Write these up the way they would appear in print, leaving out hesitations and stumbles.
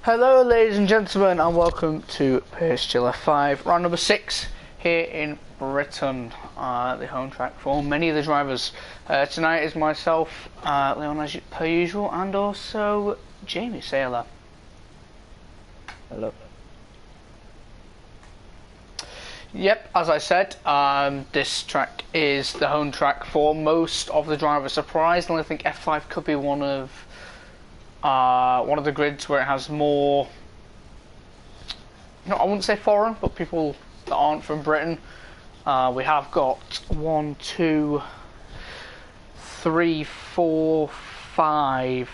Hello ladies and gentlemen and welcome to PSGL F5, round number 6 here in Britain, the home track for many of the drivers. Tonight is myself, Leon as per usual, and also Jamie. Say hello. Hello. Yep, as I said, this track is the home track for most of the drivers. Surprisingly, I think F5 could be one of the grids where it has more, I wouldn't say foreign, but people that aren't from Britain. We have got 1, 2, 3, 4, 5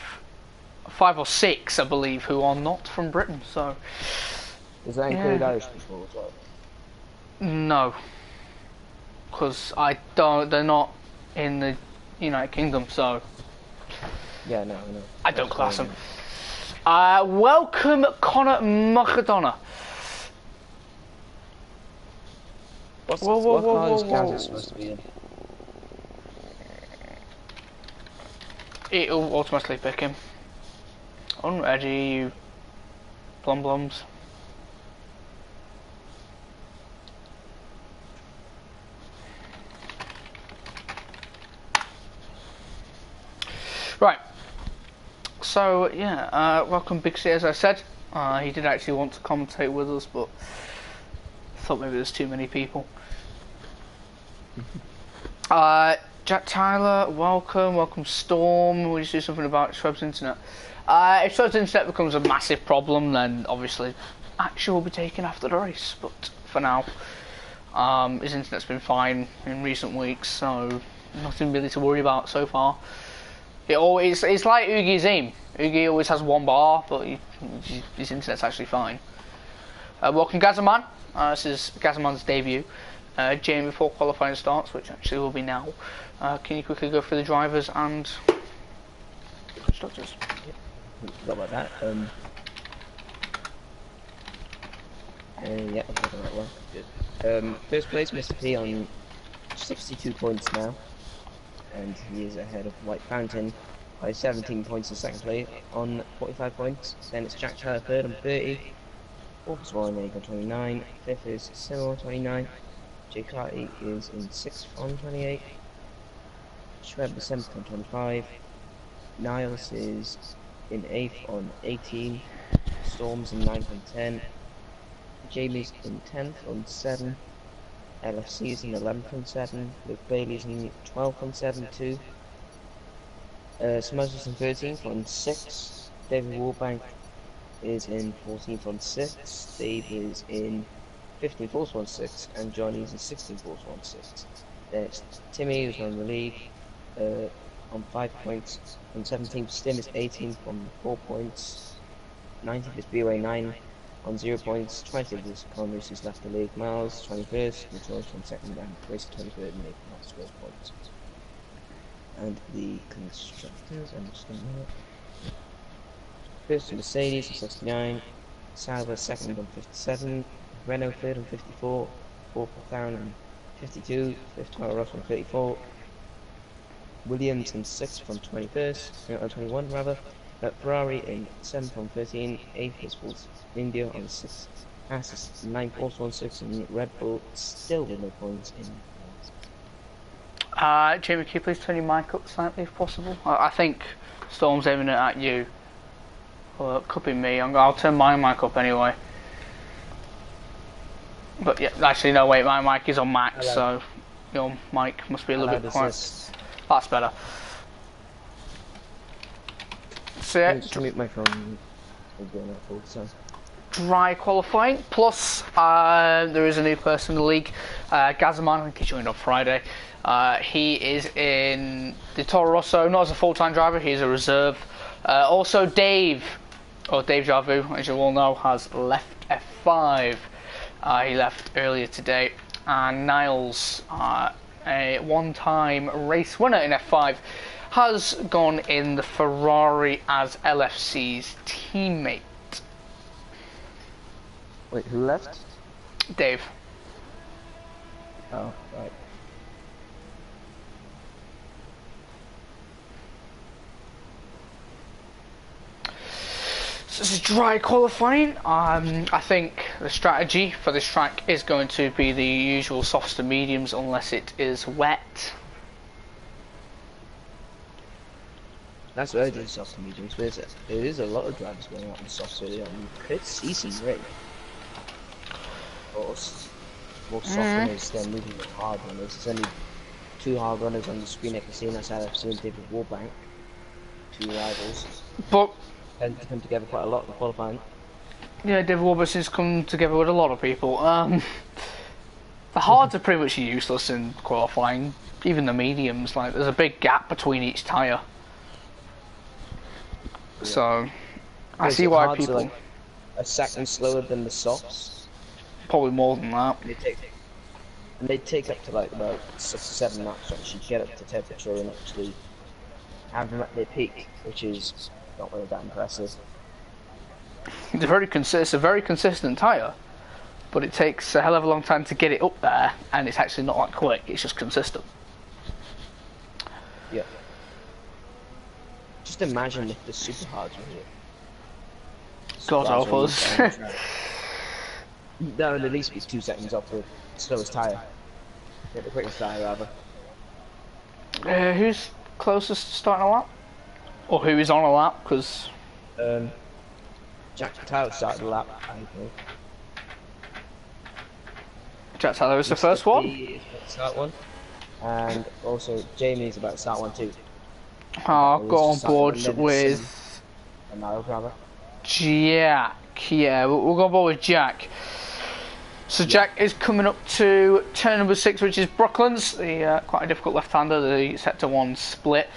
or 6, I believe, who are not from Britain. So, does that include Irish people as well? No, because they're not in the United Kingdom, so. Yeah, no. I don't class them. Welcome, Connor McDonough. What car is Gaza supposed to be in? It'll automatically pick him. Unready, you blums. Right. So yeah, welcome Big C. As I said, he did actually want to commentate with us, but thought maybe there's too many people. Jack Tyler, welcome Storm. We'll just do something about Schweb's internet. If Schweb's internet becomes a massive problem, then obviously action will be taken after the race. But for now, his internet's been fine in recent weeks, so nothing really to worry about so far. It's like Ugi's aim. Ugi always has one bar, but his internet's actually fine. Welcome Gazaman. This is Gazaman's debut. Jamie, before qualifying starts, which actually will be now, can you quickly go through the drivers and constructors? Forgot about that. Yeah, I've got that one. Good. First place, Mr. P on 62 points now. And he is ahead of White Fountain by 17 points in second place on 45 points. Then it's Jack Tyler third on 30. Fourth is Warren Egg on 29. Fifth is Simo on 29. Jay Clarty is in 6th on 28. Schweb is 7th on 25. Niles is in 8th on 18. Storm's in 9th on 10. Jamie's in 10th on 7. LFC is in 11th on 7. Luke Bailey's in 12th on 7 too. Samosas in 13th on 6. David Warbank is in 14th on 6. Dave is in 15th also on 6. And Johnny is in 16th also on 6. There's Timmy who's on the lead on 5 points. On 17th, Stim is 18th on 4 points. 19th is BOA 9. On 0 points, 20th is Converse who's left the league. Miles, 21st, Matthias on 2nd, and Grace 23rd, and Nathan Miles 12 points. And the constructors, I'm just going to first to Mercedes on 69, Sauber 2nd on 57, Renault 3rd on 54, 4th McLaren on 52, 5th Toro Rosso on 34, Williams in 6th on 21st, on 21 rather. Ferrari in 7th on 13, 8th is Force India on 6th, Haas is 9th also on 6th, and Red Bull still with no points in 4th. Jamie, can you please turn your mic up slightly if possible? I think Storm's aiming it at you. Well, it could be me. I'll turn my mic up anyway. But yeah, actually no, wait, my mic is on max, so your mic must be a little bit quiet. That's better. So yeah, my phone. Dry qualifying, plus there is a new person in the league, Gazaman, I think he joined on Friday. He is in the Toro Rosso, not as a full-time driver, he is a reserve. Also Dave Javu, as you all know, has left F5. He left earlier today. And Niles, a one-time race winner in F5, has gone in the Ferrari as LFC's teammate. Wait, who left? Dave. Oh, right. So this is dry qualifying. I think the strategy for this track is going to be the usual softs to mediums unless it is wet. That's what I did, soft and mediums. There is a lot of drivers going out in softs early on. You could see some rain. Or more soft runners than moving with hard runners. There's only 2 hard runners on the screen I can see, and that's how I've seen David Warbank. 2 rivals. But Tend to come together quite a lot in qualifying. yeah, David Warbank has come together with a lot of people. The hards are pretty much useless in qualifying. Even the mediums, like there's a big gap between each tyre. Yeah. So I see why people like a second slower than the softs. Probably more than that. And they take up to like about 6 or 7 laps to actually get up to temperature and actually have them at their peak, which is not really that impressive. It's a very consistent tyre, but it takes a hell of a long time to get it up there, and it's actually not that quick. It's just consistent. Yeah. Just imagine if the super hards were here. God help us. That would at least be 2 seconds off the slowest tyre. Yeah, the quickest tyre, rather. Who's closest to starting a lap? Or who is on a lap? Because Jack Tyler started the lap, I think. Jack Tyler was the first one? Is about to start one. And also, Jamie's about to start one too. I'll go on board with Jack. Yeah, we'll go on board with Jack. So Jack is coming up to turn number 6, which is Brooklands, the quite a difficult left-hander, the sector 1 split.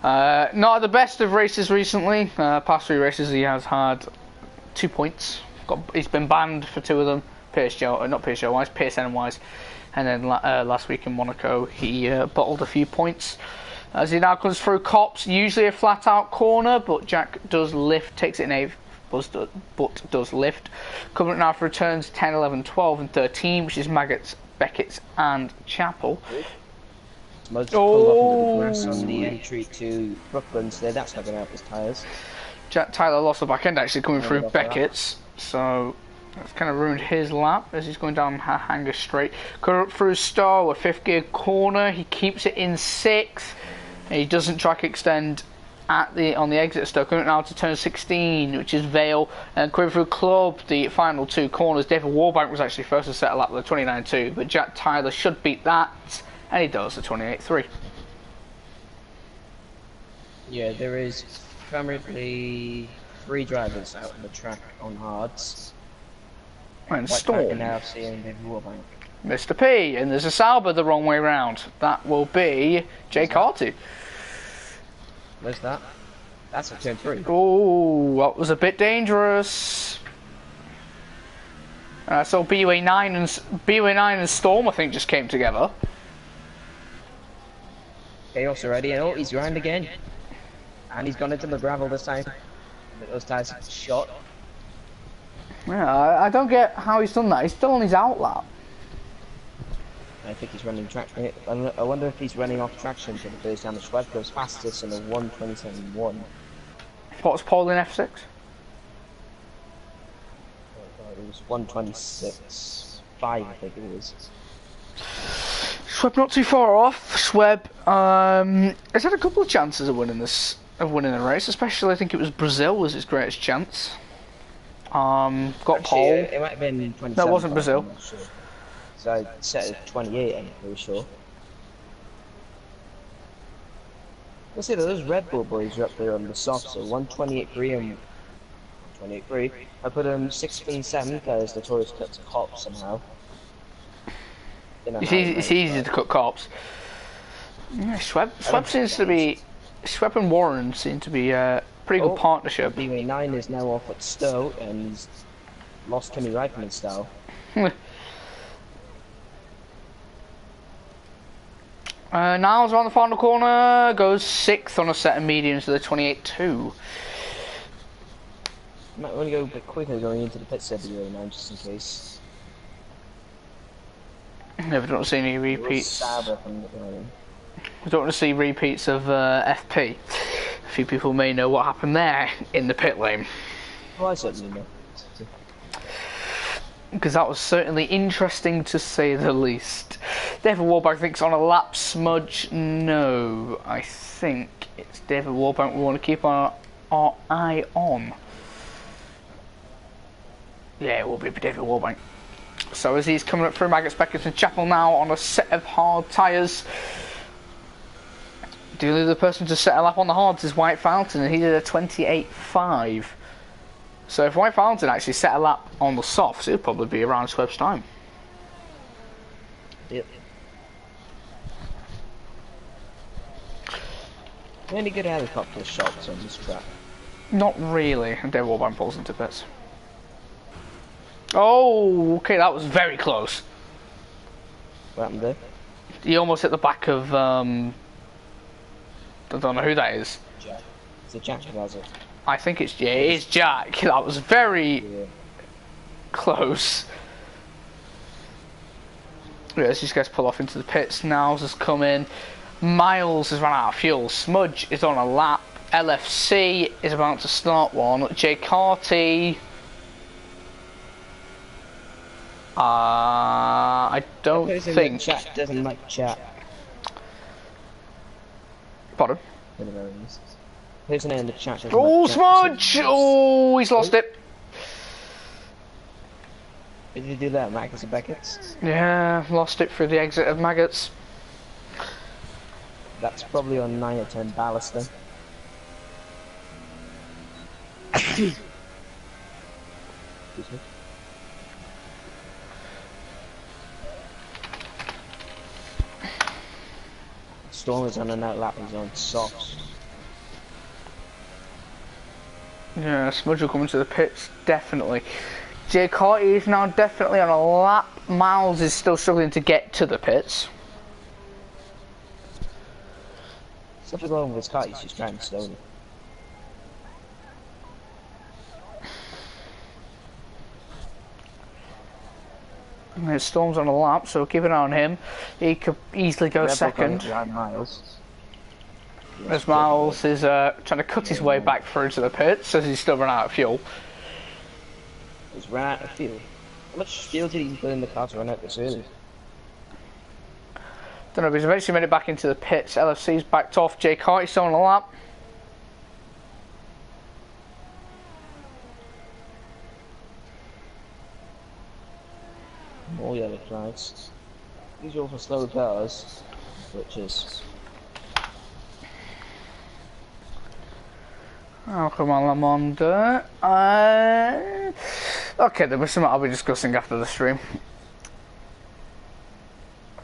Not at the best of races recently. Past 3 races he has had 2 points. He's been banned for 2 of them, PSGL, not PSGL wise, PSN wise. And then last week in Monaco he bottled a few points. As he now comes through Cops, usually a flat-out corner, but Jack does lift, takes it in 8th. But does lift. Coming up now for returns 10, 11, 12 and 13, which is Maggots, Beckett's and Chapel. Most pull off on the entry to Brooklands there, that's not going to help his tyres. Jack Tyler lost the back end actually coming through Beckett's, so that's kind of ruined his lap as he's going down Hanger Straight. Coming up through Stowe, a 5th gear corner, he keeps it in 6th. He doesn't track extend on the exit Stoke. Coming now to turn 16, which is Vale, and coming through Club, the final 2 corners. David Warbank was actually first to set a lap with a 29.2, but Jack Tyler should beat that, and he does, the 28.3. Yeah, there is primarily 3 drivers out on the track on hards. And Storm. Now seeing David Warbank. Mr. P, and there's a Sauber the wrong way round. That will be Jay Carty. Where's that? That's a turn 3. Oh, that was a bit dangerous. So BUA9 and Storm, I think, just came together. Chaos already, and oh, he's round again. And he's gone into the gravel this time. Those tires shot. Yeah, I don't get how he's done that. He's still on his outlap. I think he's running traction. I wonder if he's running off traction for the first time. The Schwab goes fastest in a 1:27.1. What's Paul in F6? It was 1:26.5, I think it was. Schweb not too far off. Schweb has had a couple of chances of winning the race, especially I think it was Brazil was his greatest chance. Got Actually, pole. It might have been 27. No, it wasn't Brazil. I'm not sure. So I set it 28, I'm pretty sure. Let's see, those Red Bull boys are up there on the soft, so 128.3 and 128.3. I put 6th and 7th as the Taurus cuts Cop somehow. It's easy to cut Cops. Yeah, Schweb seems to be. Schweb and Warren seem to be a pretty good partnership. BUA9 is now off at Stowe and he's lost Kimi Räikkönen style. Niles around the final corner, goes 6th on a set of mediums to the 28.2. Might want to go a bit quicker going into the pit stop now, just in case. Never don't see any repeats. We don't want to see repeats of FP. A few people may know what happened there in the pit lane. What's up, Luna? Because that was certainly interesting to say the least. David Warbank thinks on a lap. Smudge, no. I think it's David Warbank we want to keep our eye on. Yeah, it will be David Warbank. So as he's coming up through Maggots, Beckett and Chapel now on a set of hard tyres. The only other person to set a lap on the hards is White Fountain, and he did a 28.5. So if White Fountain actually set a lap on the softs, it would probably be around Sweb's time. Yep. Any good helicopter shots on this track? Not really, and David Warbank pulls into pits. Oh, okay, that was very close. What happened there? He almost hit the back of, I don't know who that is. Jack. It's a Jack has it. I think it is Jack. That was very close. Yeah, as these guys pull off into the pits, Niles has come in. Miles has run out of fuel. Smudge is on a lap. LFC is about to start one. Jay Carty. I don't think. Chat doesn't like chat. Pardon? Who's in the chat? Oh, Smudge! Oh, he's lost it. Did you do that, Maggots and Beckett's? Yeah, lost it through the exit of Maggots. That's probably on 9 or 10 ballast then. Excuse me. Storm is on an outlap, he's on softs. Yeah, Smudge will come into the pits, definitely. Jay Carty is now definitely on a lap. Miles is still struggling to get to the pits. Something wrong with his car, he's just driving slowly. And Storm's on a lap, so keep an eye on him. He could easily go second. As Miles is trying to cut his way back through to the pits as he's still run out of fuel. He's run out of fuel. How much fuel did he put in the car to run out this early? Don't know, but he's eventually made it back into the pits. LFC's backed off. Jay Carty's still on a lap. More yellow flags. These are all for slow cars, which is... Oh, come on, Lamonda. Okay, there was something I'll be discussing after the stream.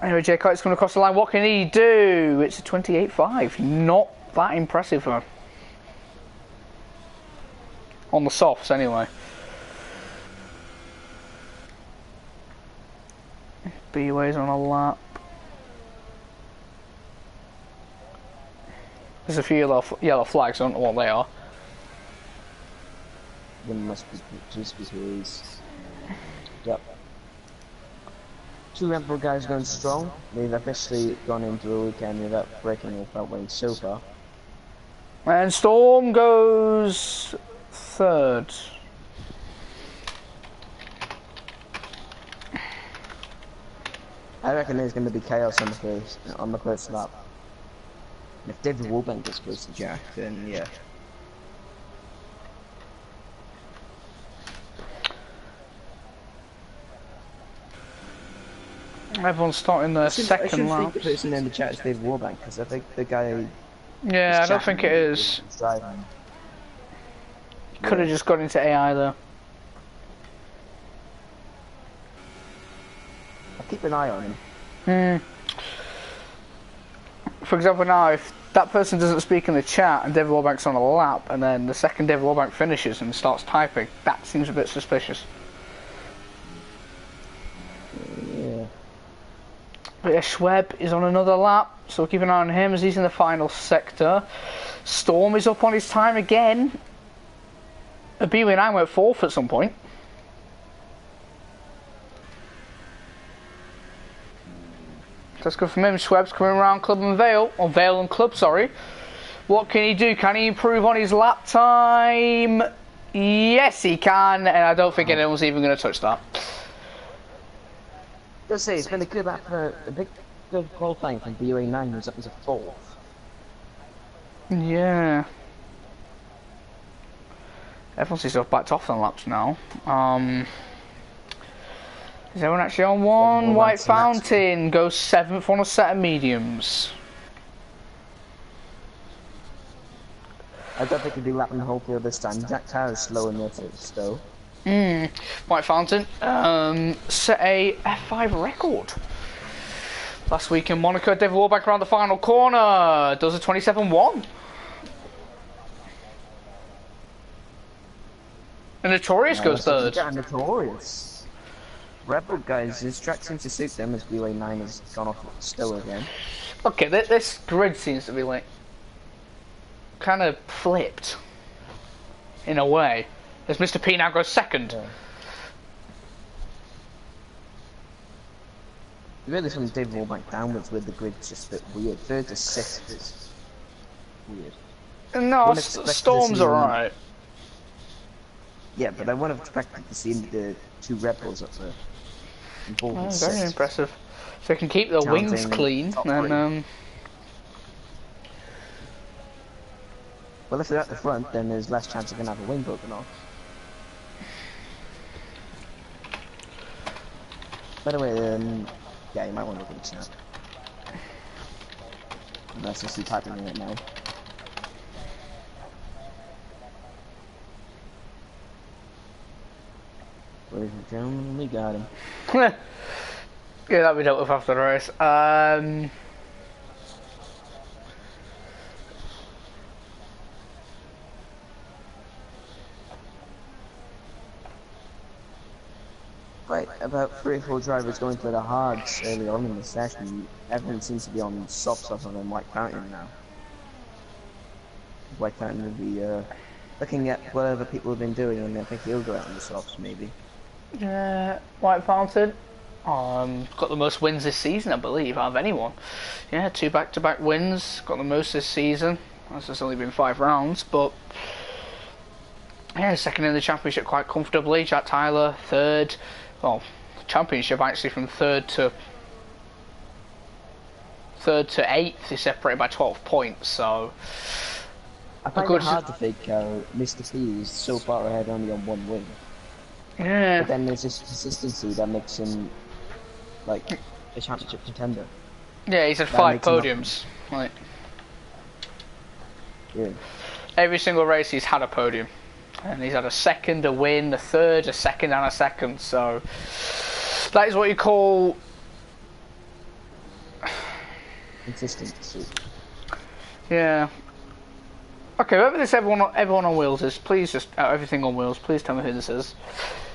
Anyway, Jay Carty's coming across the line. What can he do? It's a 28.5. Not that impressive for him. On the softs, anyway. B-Way's on a lap. There's a few yellow flags. I don't know what they are. There must be just because... Yep. Two Red Bull guys going strong. They've officially gone into the weekend without breaking off that way so far. And Storm goes third. I reckon there's going to be chaos on the first lap. And if David Warbank gets close to Jack, then yeah. Everyone's starting their second lap. I think the person in the chat is David Warbank, because I think the guy... Yeah, I don't think it is. Could have just got into AI though. I'll keep an eye on him. For example, now if that person doesn't speak in the chat and David Warbank's on a lap, and then the second David Warbank finishes and starts typing, that seems a bit suspicious. Yeah. But yeah, Schweb is on another lap, so we'll keep an eye on him as he's in the final sector. Storm is up on his time again. B-Win9 went fourth at some point. That's good from him. Schweb's coming around Club and Vale, or Vale and Club, sorry. What can he do? Can he improve on his lap time? Yes, he can, and I don't think anyone's even going to touch that. Just say it's been a good lap for a big good qualifying from BUA9 who's up as a 4th. Yeah. Everyone seems to have backed off on laps now. Is everyone actually on one? White Fountain goes 7th on a set of mediums. I don't think he'll be lapping the whole field this time. Jack Tyler's slow in this still. White Fountain set a F5 record. Last week in Monaco, David Warback around the final corner does a 27-1. And Notorious goes third. Yeah, Notorious. Red Bull guys, this track seems to suit them as BUA9 has gone off still again. Okay, this grid seems to be like kind of flipped in a way, as Mr. P now goes second. Yeah. Really from David Warback downwards with the grid's just a bit weird. 3rd to 6th is weird. No, Storm's alright. Yeah, but I would have expected to see the 2 Red Bulls up there. Very impressive. So they can keep their wings clean, and well, if they're at the front, then there's less chance of going to have a wing broken off. By the way, yeah, you might want to look at the chat. Unless I see typing in it now. Ladies and gentlemen, we got him. yeah, that'll be dealt with after the race. Right, about 3 or 4 drivers going for the hards early on in the session. Everyone seems to be on softs other than White Fountain now. White Fountain will be looking at what other people have been doing, and I think he'll go out on the softs maybe. Yeah, White Fountain. Got the most wins this season, I believe, out of anyone. Yeah, 2 back-to-back wins. Got the most this season. It's only been 5 rounds, but yeah, second in the championship quite comfortably. Jack Tyler, 3rd. Well, championship actually from 3rd to 8th is separated by 12 points. So I find it hard to think Mr. P is so far ahead only on 1 win. Yeah. But then there's this consistency that makes him like a championship contender. Yeah, he's had 5 podiums. Like, yeah. Every single race he's had a podium. And he's had a 2nd, a win, a 3rd, a 2nd and a 2nd. So that is what you call consistency. Yeah. Okay, whoever this everyone on wheels is, please just everything on wheels. Please tell me who this is,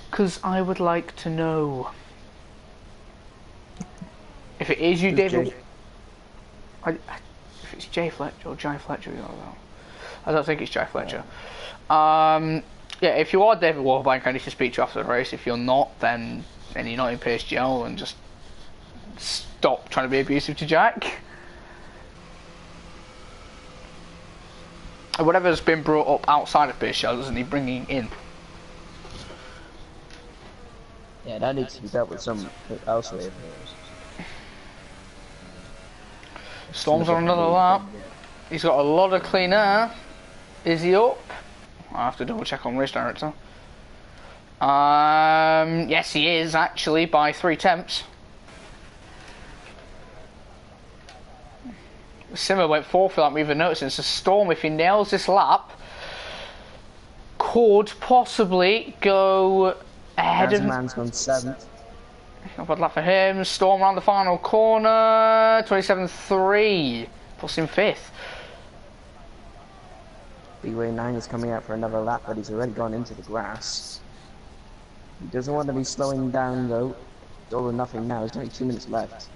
because I would like to know. If it is you, David. If it's Jay Fletcher or Jai Fletcher, I don't think it's Jai Fletcher. Yeah, if you are David Warbank, I need to speak to you after the race. If you're not, then and you're not in PSGL, and just stop trying to be abusive to Jack. And whatever's been brought up outside of PSGL doesn't need bringing in. Yeah, that needs to be dealt with some elsewhere. Storm's on another lap. He's got a lot of clean air. Is he up? I have to double check on race director. Yes, he is actually by 3 tenths. Simmer went 4th without me even noticing. So Storm, if he nails this lap, could possibly go ahead of. Man's gone 7th. Not bad lap for him. Storm around the final corner. 27.3. Puts him 5th. BUA9 is coming out for another lap, but he's already gone into the grass. He doesn't want to be slowing down though. It's all or nothing now. There's only 2 minutes left.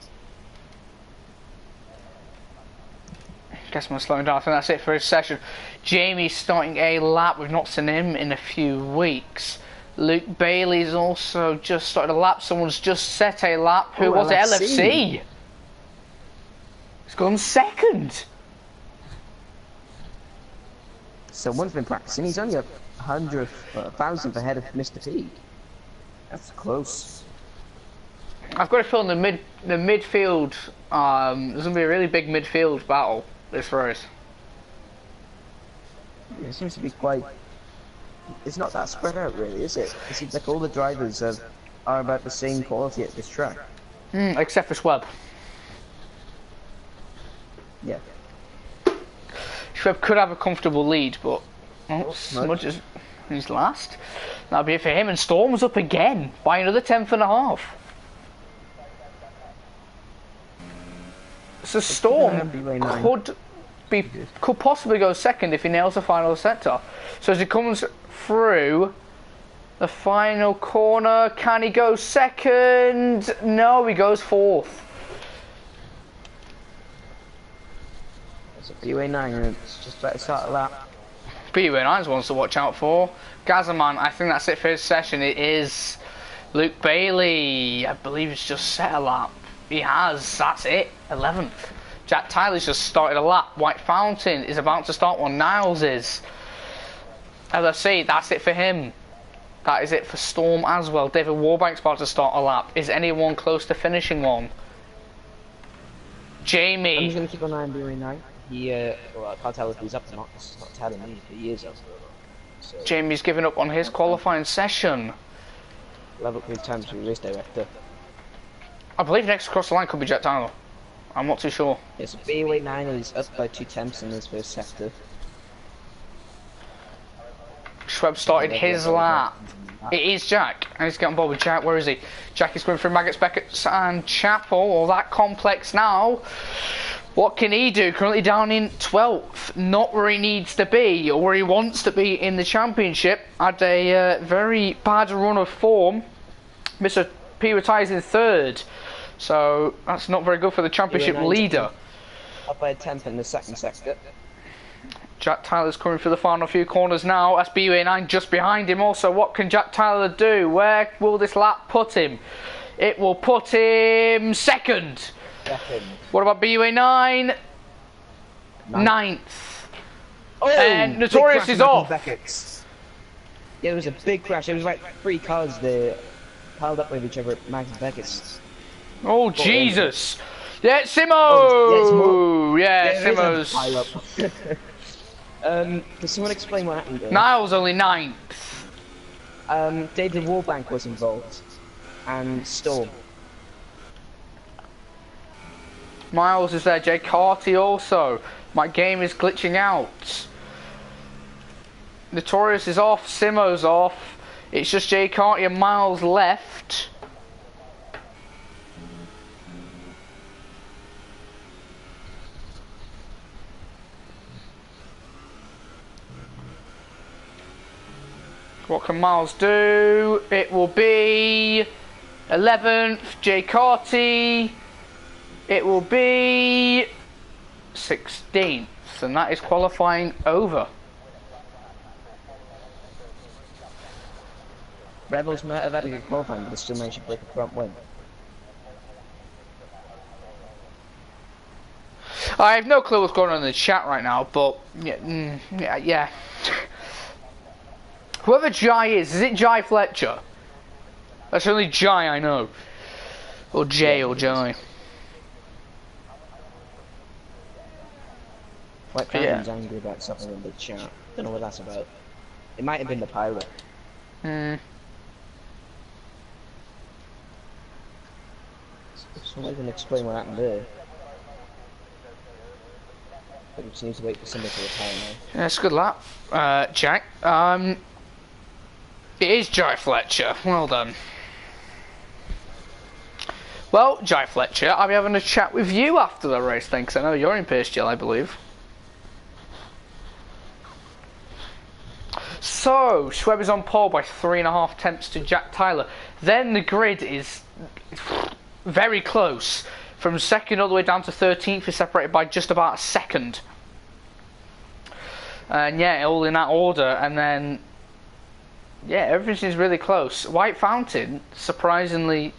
Guess I'm slowing down. I think that's it for his session. Jamie's starting a lap. We've not seen him in a few weeks. Luke Bailey's also just started a lap. Someone's just set a lap. Who was it? LFC. He's gone 2nd. Someone's been practicing. He's only a thousandth ahead of Mr. P. That's close. I've got a feeling the midfield. There's gonna be a really big midfield battle this race. It seems to be quite. It's not that spread out, really, is it? It seems like all the drivers are about the same quality at this track. Except for Schweb. Yeah. Schweb could have a comfortable lead, but Smudge he's last. That'll be it for him, and Storm's up again by another 10th and a half. So Storm could possibly go second if he nails the final sector. So as he comes through the final corner, can he go second? No, he goes fourth. It's a BUA9 and it's just about to start a lap. BUA9's ones to watch out for. Gazzaman, I think that's it for his session. It is Luke Bailey. I believe he's just set a lap. He has, that's it, 11th. Jack Tyler's just started a lap. White Fountain is about to start one. Niles is. As I say, that's it for him. That is it for Storm as well. David Warbank's about to start a lap. Is anyone close to finishing one? Jamie. I'm just going to keep an eye on BUA9. Well, I can't tell if he's up or not. It's not telling me if he is up. So, Jamie's given up on his qualifying session. Level up his time to race director. I believe next across the line could be Jack Tyler. I'm not too sure. Yeah, so BUA9 is up by 2 temps in his first sector. Schweb started his lap. It is Jack, and he's getting on board with Jack. Where is he? Jack is going through Maggots, Beckett's and Chapel. All that complex now. What can he do? Currently down in 12th. Not where he needs to be, or where he wants to be in the championship. Had a very bad run of form. Mr. P retires in 3rd. So that's not very good for the championship leader. Up by a 10th in the second sector. Jack Tyler's coming for the final few corners now. That's BUA9 just behind him also. What can Jack Tyler do? Where will this lap put him? It will put him second. What about BUA9? Ninth. Oh, and Notorious is off. Yeah, it was a big crash. It was like 3 cars there piled up with each other at Max and Beckett's. Oh, Jesus. Yeah, Simo! Yeah, Simo's. Can someone explain what happened there? Niles only 9th. David Warbank was involved. And Storm. Miles is there. Jay Carty also. My game is glitching out. Notorious is off. Simo's off. It's just Jay Carty and Miles left. What can Miles do? It will be 11th, Jay Carty. It will be 16th, and that is qualifying over. Rebels might have had a good qualifying, but they still managed to break a front win. I have no clue what's going on in the chat right now, but yeah. Whoever Jai is it Jai Fletcher? That's only Jai I know. Or Jay or Jai. White Fountain's angry about something in the chat. Don't know what that's about. It might have been the pirate. Someone can explain what happened there. But we just need to wait for somebody to retire now. Yeah, it's a good lap, Jack. It is Jai Fletcher. Well done. Well, Jai Fletcher, I'll be having a chat with you after the race then, because I know you're in PSGL, I believe. So, Schweb is on pole by 3.5 tenths to Jack Tyler. Then the grid is very close. From 2nd all the way down to 13th is separated by just about a second. And yeah, all in that order. And then, yeah, everything is really close. White Fountain, surprisingly,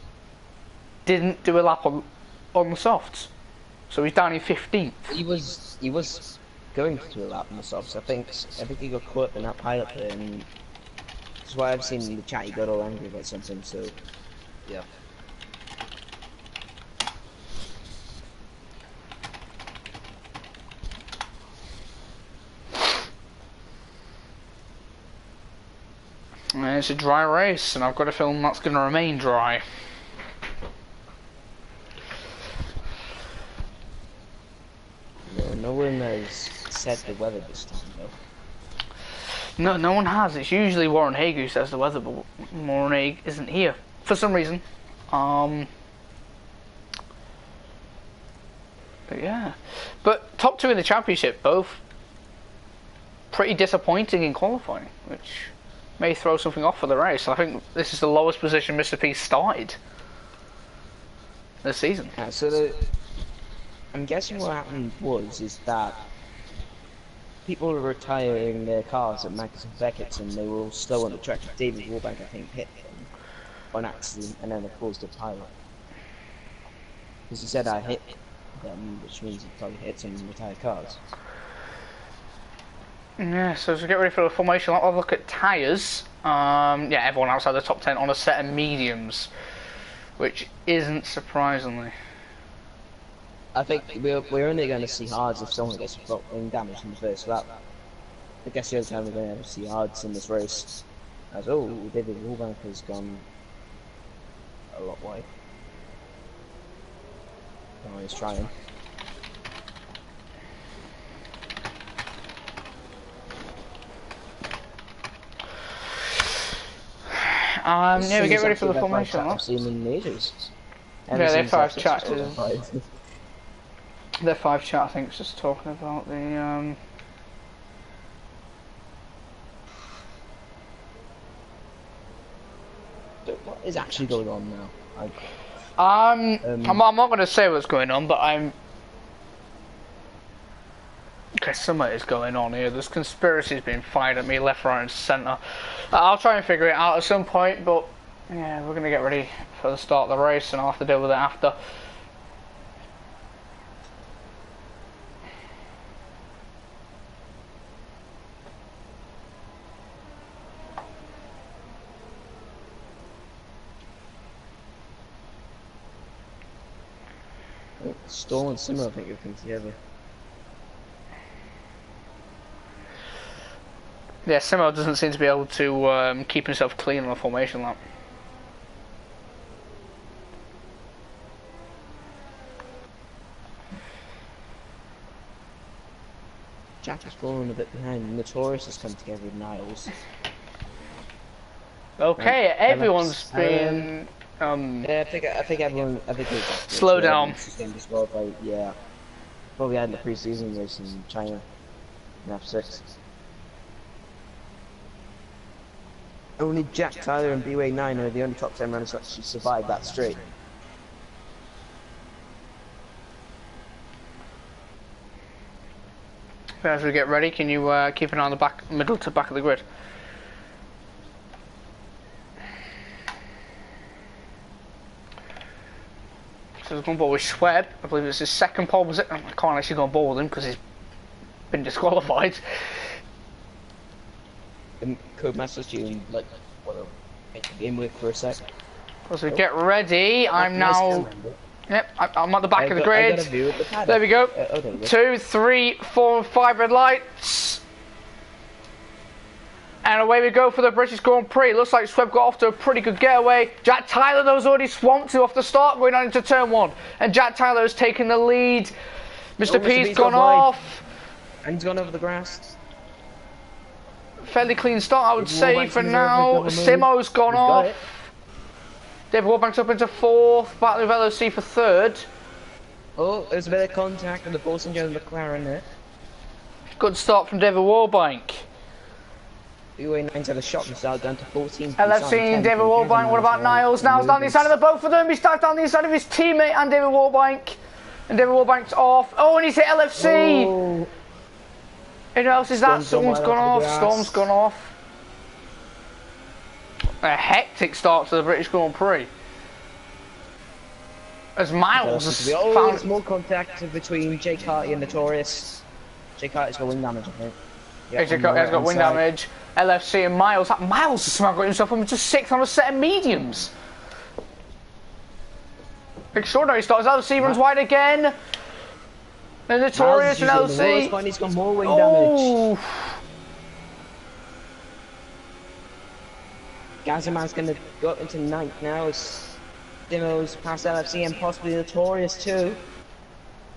didn't do a lap on the softs. So he's down in 15th. He was going to do a lap in the softs. I think he got caught up in that pilot pit, and that's why I've seen in the chat he got all angry about something. So yeah. It's a dry race, and I've got a feeling that's going to remain dry. No one has said the weather this time, though. No one has. It's usually Warren Haig who says the weather, but Warren Haig isn't here for some reason. But yeah. But top two in the championship, both pretty disappointing in qualifying, which may throw something off for the race. I think this is the lowest position Mr. P started this season. Yeah, I'm guessing what happened is that people were retiring their cars at Max and Beckett's, and they were all slow on the track. David Warbank, I think, hit them on accident, and then they caused a pilot. Because he said I hit them, which means he probably hit some retired cars. Yeah, so as we get ready for the formation, I'll have a look at tyres. Yeah, everyone outside the top 10 on a set of mediums, which isn't surprisingly. I think we're only going to see hards if someone gets wing damage in the first lap. I guess the other time we're going to have to see hards in this race. As David Warbank has gone a lot wide. Oh, he's trying. Yeah, we get ready for the formation. I've seen in the ages. Yeah, they're 5 chat. They're 5 chat, I think, is just talking about the What is actually going on now? I'm not going to say what's going on, but okay, something is going on here. There's conspiracies being fired at me left, right, and centre. I'll try and figure it out at some point, but yeah, we're going to get ready for the start of the race, and I'll have to deal with it after. Storm and Simmer, I think, have come together. Yeah, Simo doesn't seem to be able to keep himself clean on a formation lap. Jack has fallen a bit behind. Notorious has come together with Niles. Okay, everyone's been yeah, I think everyone. I think slow down. Yeah, probably had in the pre-season race in China in F6. Only Jack Tyler and B-Way9 are the only top 10 runners who actually survived that straight. As we get ready, can you keep an eye on the middle to back of the grid? So he's going ball with Schweb. I believe it's his second pole. Was it? I can't actually go on ball with him because he's been disqualified. Codemasters you like game with for a sec. As we get ready, I'm now. Yep, I'm at the back of the grid. There we go. 2, 3, 4, 5 red lights. And away we go for the British Grand Prix. Looks like Schweb got off to a pretty good getaway. Jack Tyler, though, was already swamped to off the start, going on into turn 1. And Jack Tyler has taken the lead. Mr. P's gone off. And he's gone over the grass. Fairly clean start, I would say, for now. Simo's gone off. David Warbank's up into 4th. Battle of LOC for 3rd. Oh, there's a bit of contact with the Bolson Jones McLaren there. Good start from David Warbank. B-Way9's had a shot and started down to 14. LFC and David Warbank. What about Niles? Niles down the inside of the both of them. He starts down the inside of his teammate and David Warbank. And David Warbank's off. Oh, and he's hit LFC. Oh. Who else is that? Someone's gone off. Storm's gone off. A hectic start to the British Grand Prix. As Miles has found more contact between Jake Harty and Notorious. Jake Carter's got wing damage, I think. Yeah, Jake Carter has got wing damage. LFC and Miles. Miles has somehow got himself up to 6th on a set of mediums. Extraordinary starts. LFC runs wide again. The Notorious and LFC. He's got more wing damage. Gazaman's going to go up into 9th now. Dimo's past LFC and possibly Notorious too.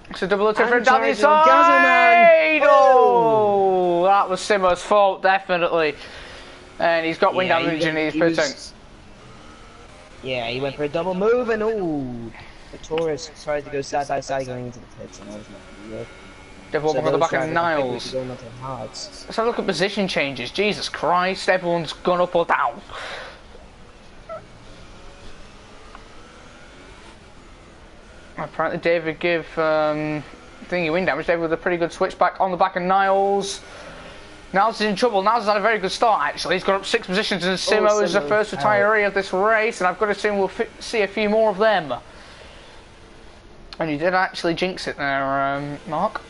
It's a double attack from down the side. Oh, that was Simo's fault, definitely. And he's got wing damage and he's putting. Yeah, he went for a double move and Notorious tried to go side by side going into the pits and that was not really good. Devil on the back of Niles. Let's have a look at position changes. Jesus Christ, everyone's gone up or down. Apparently David give thingy wing damage. David with a pretty good switchback on the back of Niles. Niles is in trouble. Niles has had a very good start actually. He's got up 6 positions and Simo is the first retiree of this race, and I've got to assume we'll see a few more of them. And you did actually jinx it there, Mark.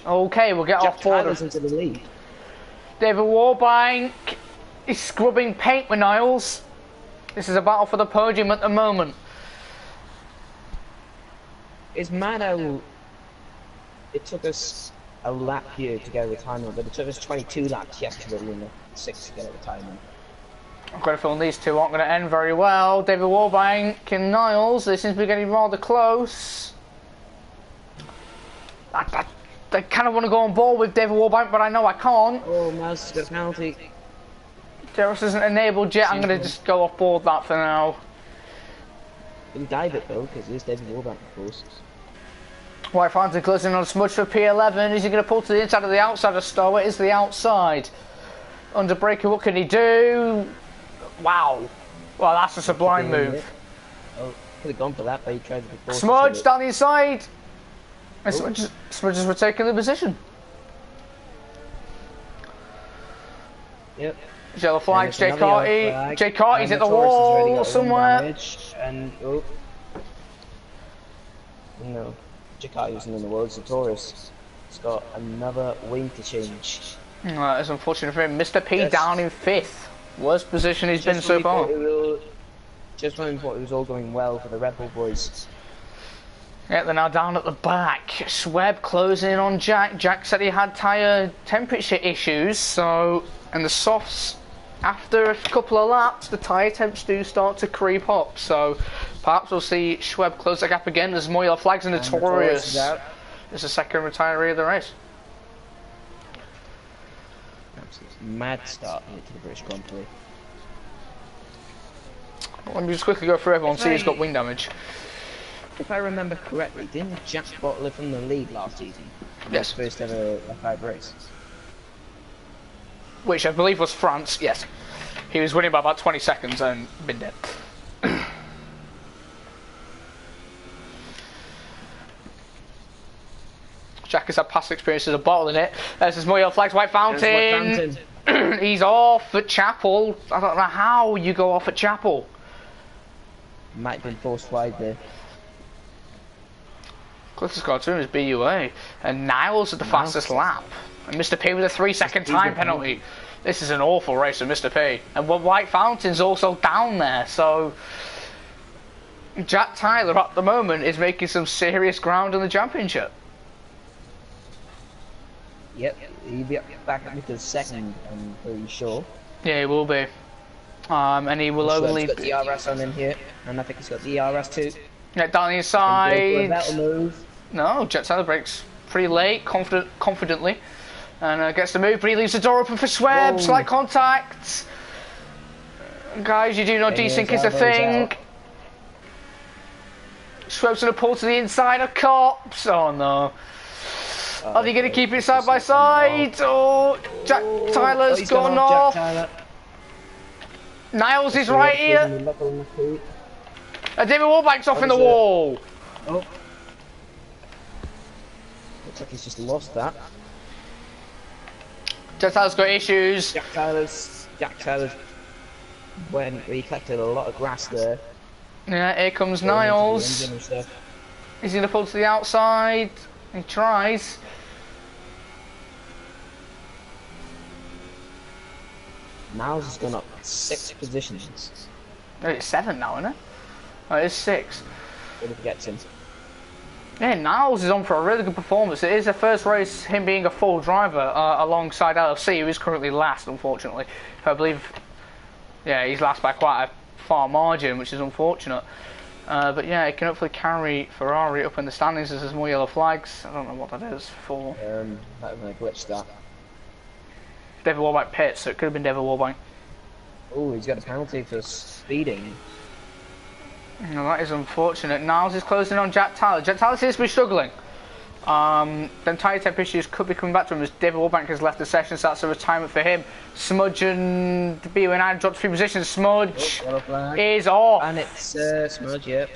Okay, we'll get off board. Into the lead. David Warbank is scrubbing paint with Niles. This is a battle for the podium at the moment. It's mad how it took us a lap here to get a retirement, but it took us 22 laps yesterday in the 6 to get a retirement. I've got a feeling these two aren't going to end very well. David Warbank and Niles, they seem to be getting rather close. I kind of want to go on board with David Warbank, but I know I can't. Oh, Niles has got a penalty. Terrace isn't enabled yet. I'm going to just go off board that for now. You can dive it though, because it is David Warbank, of course. White Fountain closing on Smudge for P11. Is he going to pull to the inside or the outside of Stowe? It is the outside. Underbreaker, what can he do? Wow. Well, that's a sublime move. Oh, could have gone for that, but he tried to be forced. Smudge down the inside. And Smudges were taking the position. Yep. Yellow flags, Jay Carty. Jay Carty's at the wall somewhere. And no, Jay Carty wasn't in the world. It's Notorious. He's got another wing to change. That is unfortunate for him. Mr. P down in 5th. Worst position he's been so far. Just when we thought it was all going well for the Red Bull boys. Yeah, they're now down at the back. Schweb closing in on Jack. Jack said he had tyre temperature issues, so... And the softs, after a couple of laps, the tyre temps do start to creep up, so... Perhaps we'll see Schweb close the gap again as more yellow flags and Notorious is the second retiree of the race. Mad start here to the British Grand Prix. Let me just quickly go through everyone, see who's got wing damage. If I remember correctly, didn't Jack Bottler from the lead last season? Yes. His first ever F5 race. Which I believe was France, yes. He was winning by about 20 seconds and been dead. Jack has had past experiences of bottling it. There's his Moyle flags, White Fountain. He's off at Chapel. I don't know how you go off at Chapel. Might have been forced wide there. Closest got to him is BUA. And Niles at the fastest lap. And Mr. P with a 3-second time penalty. This is an awful race for Mr. P. And White Fountain's also down there, so... Jack Tyler at the moment is making some serious ground in the championship. Yep, he'll be back up into the second, I'm pretty sure. Yeah, he will be. And he will only... He's got the RS on him here, and I think he's got the RS too. Yeah, down the inside. That'll move. No, Jet Tyler breaks pretty late, confidently. And gets the move, but he leaves the door open for Sweb. Slight contact. Guys, you do know desync is a thing. Sweb's going to pull to the inside of Cops. Oh no. Are they going to keep it side by side? Oh, Jack Tyler's gone off. Niles is right here. And David Warbank's off in the wall. Oh. Looks like he's just lost that. Jack Tyler's got issues. Jack Tyler's when he collected a lot of grass there. Yeah, here comes Niles. He's going to pull to the outside. He tries. Niles has gone up 6 positions. Oh, it's 7 now, isn't it? Oh, it's 6. What if he gets him? Yeah, Niles is on for a really good performance. It is the first race, him being a full driver alongside LFC, who is currently last, unfortunately. I believe, yeah, he's last by quite a far margin, which is unfortunate. But yeah, it can hopefully carry Ferrari up in the standings as there's more yellow flags. I don't know what that is for. Might have been a glitch that. David Warbank pits, so it could have been David Warbank. Oh, he's got a penalty for speeding. No, that is unfortunate. Niles is closing on Jack Tyler. Jack Tyler seems to be struggling. Then tyre temp issues could be coming back to him as David Warbank has left the session, so that's a retirement for him. Smudge and BUN dropped a few positions. Smudge is off. And it's Smudge, yep.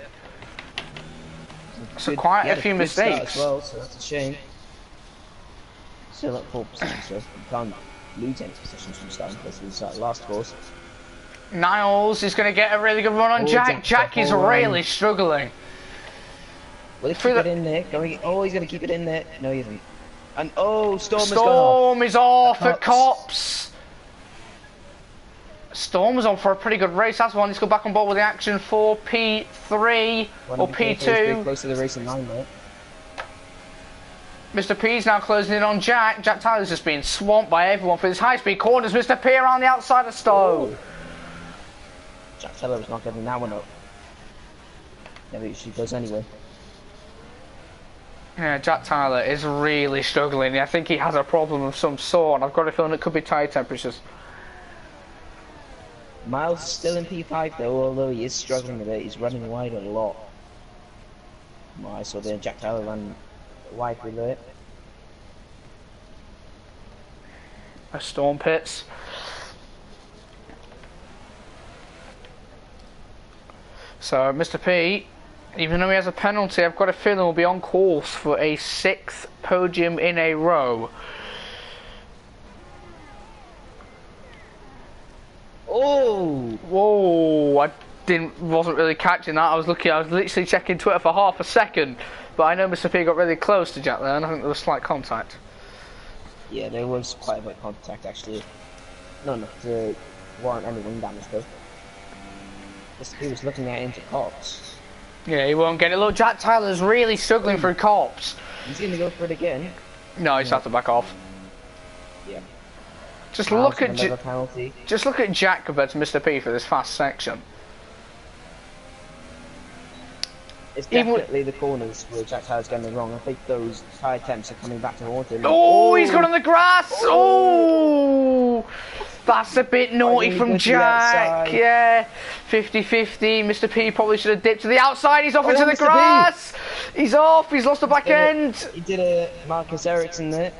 So quite a few mistakes. As well, so that's a shame. Still at 4 positions, so you can't lose any positions from starting because we started last course. Niles is going to get a really good run on Jack. Jack is really struggling. Will he keep it in there? Oh, he's going to keep it in there. No, he isn't. And oh, Storm is off at Cops. Storm was on for a pretty good race. That's one. Let's go back on board with the action for P3 or P2. Close to the racing line, mate. Mr. P's now closing in on Jack. Jack Tyler's just being swamped by everyone for his high-speed corners. Mr. P around the outside of Stowe. Jack Tyler was not getting that one up. Never usually goes anyway. Yeah, Jack Tyler is really struggling. I think he has a problem of some sort, and I've got a feeling it could be tyre temperatures. Miles is still in P5 though, although he is struggling a bit. He's running wide a lot. I saw there Jack Tyler ran wide through there. A Storm pits. So Mr. P, even though he has a penalty, I've got a feeling we'll be on course for a 6th podium in a row. Oh! Whoa! I wasn't really catching that. I was literally checking Twitter for half a second, but I know Mr. P got really close to Jack there, and I think there was slight contact. Yeah, there was quite a bit of contact actually. Not enough to warrant any wing damage though. He was looking at into Cops. Yeah, he won't get it. Look, Jack Tyler's really struggling through Cops. He's going to go for it again. No, he's have to back off. Yeah. Just look at Jack compared to Mr. P for this fast section. It's definitely the corners where Jack Tyler's getting it wrong. I think those tyre temps are coming back to haunt him. Oh, he's got on the grass! Oh! That's a bit naughty from Jack. Yeah, 50-50. Mr. P probably should have dipped to the outside. He's off into the grass. He's off. He's lost the back end. He did a Marcus Ericsson there.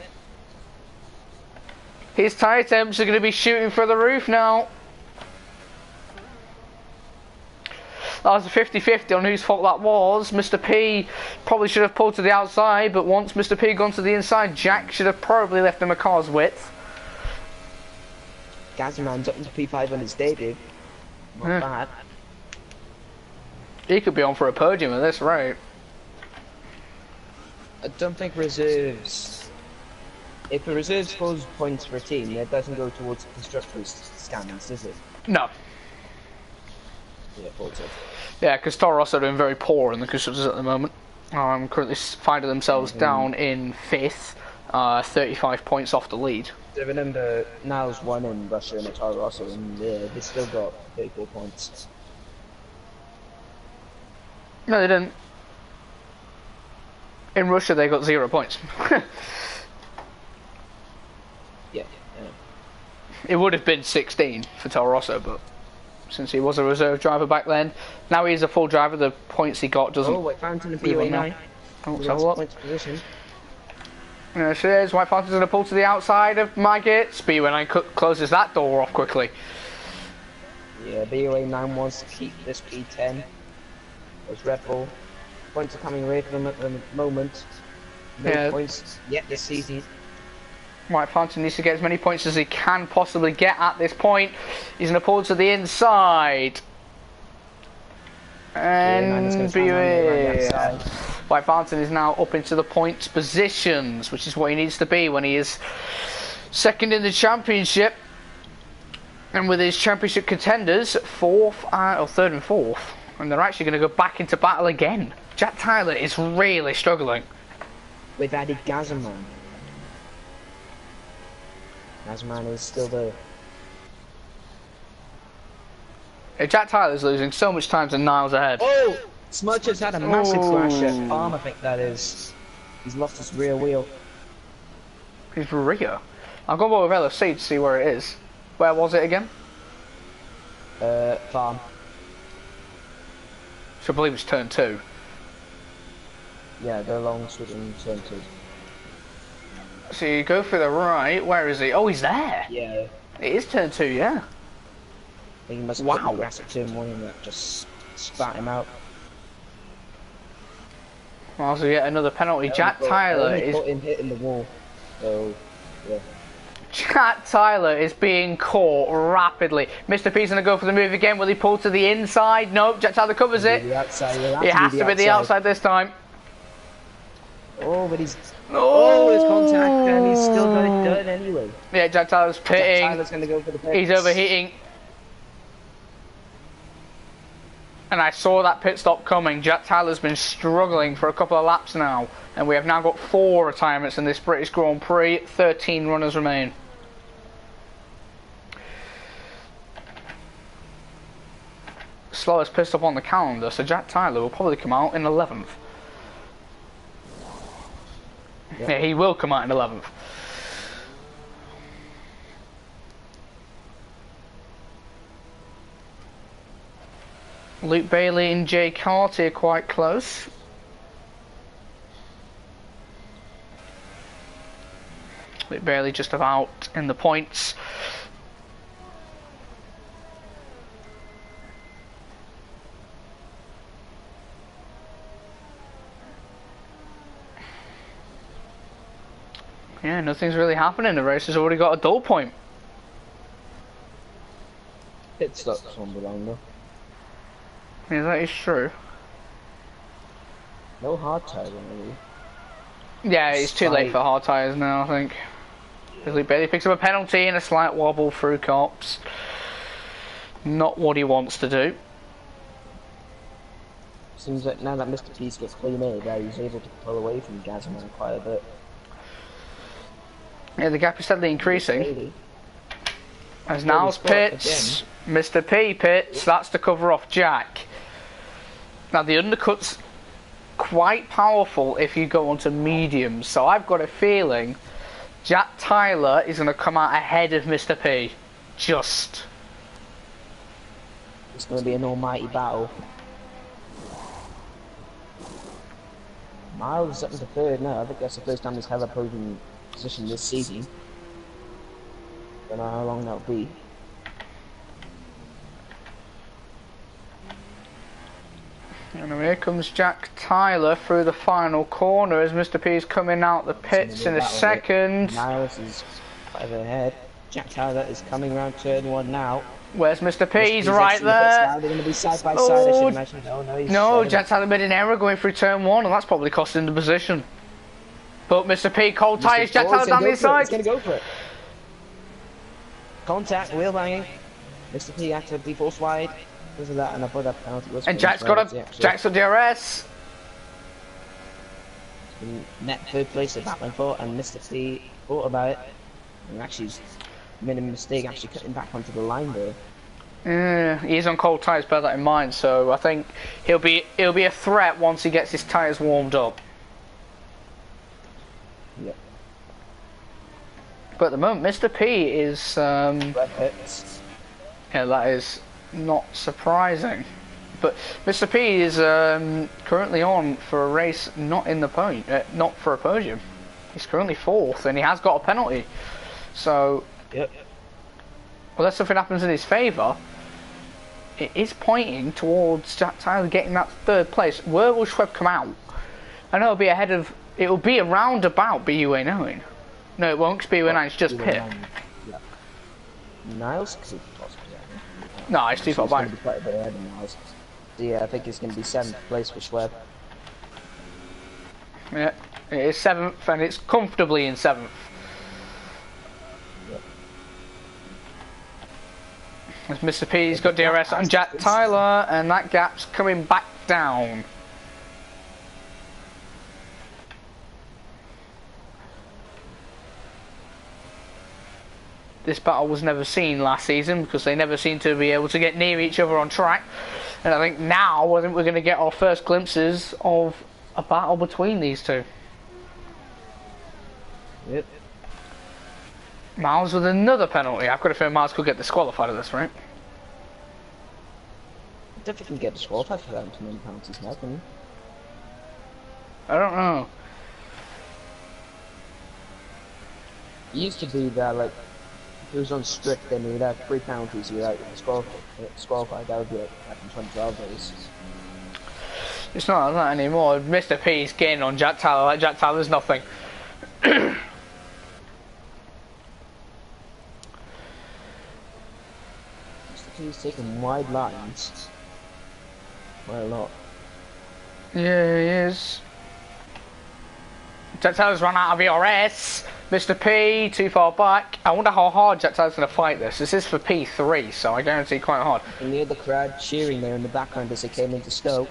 His tyre temps are going to be shooting for the roof now. That was a 50-50 on whose fault that was. Mr. P probably should have pulled to the outside, but once Mr. P gone to the inside, Jack should have probably left him a car's width. Gazman's up into P5 on his debut. Not bad. He could be on for a podium at this rate. I don't think reserves... If the reserves pulls points for a team, that doesn't go towards the constructors' standings, does it? No. Yeah, thought so. Yeah, because Toro Rosso are doing very poor in the constructors at the moment. Currently finding themselves down in 5th, 35 points off the lead. So remember, Niles won in Russia and at Toro Rosso, and they still got 34 points. No, they didn't. In Russia, they got 0 points. Yeah. It would have been 16 for Toro Rosso, but since he was a reserve driver back then, now he's a full driver. The points he got doesn't. Oh, White Fountain and BUA9. Oh, so what? Points position. There she is. White Fountain's going to pull to the outside of Maggots. BUA9 closes that door off quickly. Yeah, BUA9 wants to keep this P10. There's Red Bull. Points are coming away from them at the moment. No points yet this season. White Fountain needs to get as many points as he can possibly get at this point. He's going to pull to the inside. And White Fountain is now up into the points positions, which is what he needs to be when he is second in the championship. And with his championship contenders, third and fourth, and they're actually going to go back into battle again. Jack Tyler is really struggling. We've added Gazman. Gazman is still there. Jack Tyler's losing so much time to Niles ahead. Oh! Smudge has had a massive crash at Farm, I think that is. He's lost his rear wheel. His rear? I've gone over with LFC to see where it is. Where was it again? Farm. So I believe it's turn 2. Yeah, the long switching turn 2. So you go for the right, where is he? Oh, he's there! Yeah. It is turn 2, yeah. I think he must have Wow. put the grass at turn 1 and that just spat him out. Well, so yet another penalty. Jack Tyler is... Put him hitting the wall. So, yeah. Jack Tyler is being caught rapidly. Mr. P's going to go for the move again. Will he pull to the inside? Nope, Jack Tyler covers it. It has to be the outside this time. Oh, but he's... Oh, his contact, and he's still got it done anyway. Yeah, Jack Tyler's pitting. Jack Tyler's going to go for the pits. He's overheating. And I saw that pit stop coming. Jack Tyler's been struggling for a couple of laps now. And we have now got 4 retirements in this British Grand Prix. 13 runners remain. Slowest pit stop on the calendar, so Jack Tyler will probably come out in 11th. Yep. Yeah, he will come out in 11th. Luke Bailey and Jay Carty are quite close. Luke Bailey just about in the points. Yeah, nothing's really happening. The race has already got a dull point. Pit stops on the line though. Yeah, that is true. No hard tires on the Yeah, it's too late for hard tyres now, I think. Luke Bailey picks up a penalty and a slight wobble through cops. Not what he wants to do. Seems like now that Mr. Peace gets clean air, he's able to pull away from Gazman quite a bit. Yeah, the gap is steadily increasing. Really? As Niles pits, Mr. P pits, that's to cover off Jack. Now the undercut's quite powerful if you go onto mediums, so I've got a feeling Jack Tyler is going to come out ahead of Mr. P. Just. It's going to be an almighty battle. Miles up into third now. I think that's the first time he's held a podium position this season. Don't know how long that'll be. And here comes Jack Tyler through the final corner as Mr. P is coming out the pits in a second. Miles is quite a bit ahead. Jack Tyler is coming around turn 1 now. Where's Mr. P? He's right there. They're going to be side by side, I should imagine. Oh, no, no, Jack Tyler made an error going through turn 1, and that's probably cost him the position. But Mr. P, cold tyres, Jack Tyler down the inside. He's going to go for it. Contact, wheel banging. Mr. P had to be forced wide. Because of that, and I thought that penalty was. And Jack's got a Jack's on DRS. Net third place at battling for, and Mr. P thought about it, and actually made a mistake actually cutting back onto the line there. Yeah, he's on cold tyres, bear that in mind. So I think he'll be a threat once he gets his tyres warmed up. Yep. But at the moment, Mr. P is Red pits. Yeah, that is not surprising. But Mr. P is currently on for a race not in the podium, not for a podium. He's currently 4th, and he has got a penalty. So, yep. Unless something happens in his favour, it is pointing towards Jack Tyler getting that 3rd place. Where will Schweb come out? I know it'll be ahead of. It will be around about BUA 9. No, it won't. 'Cause BUA 9 is just Pit. Yeah. Niles could possibly. No, it's too far back. Going to be quite a bit ahead of Niles. So yeah, I think it's going to be 7th place for Schweb. Yeah, it is 7th, and it's comfortably in 7th. Yep. As Mr. P's got DRS on Jack Tyler, and that gap's coming back down. This battle was never seen last season because they never seemed to be able to get near each other on track. And I think now we're going to get our first glimpses of a battle between these two. Yep. Miles with another penalty. I've got a feeling Miles could get disqualified at this, right? I don't think he can get disqualified for that many penalties now, can he? I don't know. It used to be that, like, if he was on strict, then he'd have 3 penalties, he'd like disqualified. That would be like back in 2012 days. It's not like that anymore. Mr. P's getting on Jack Tyler like Jack Tyler's nothing. Mr. P's taking wide lines. Quite a lot. Yeah, he is. Jack Tyler's run out of ERS. Mr. P, too far back. I wonder how hard Jack Tyler's going to fight this. This is for P3, so I guarantee quite hard. And you hear the crowd cheering there in the background as they came into Stoke.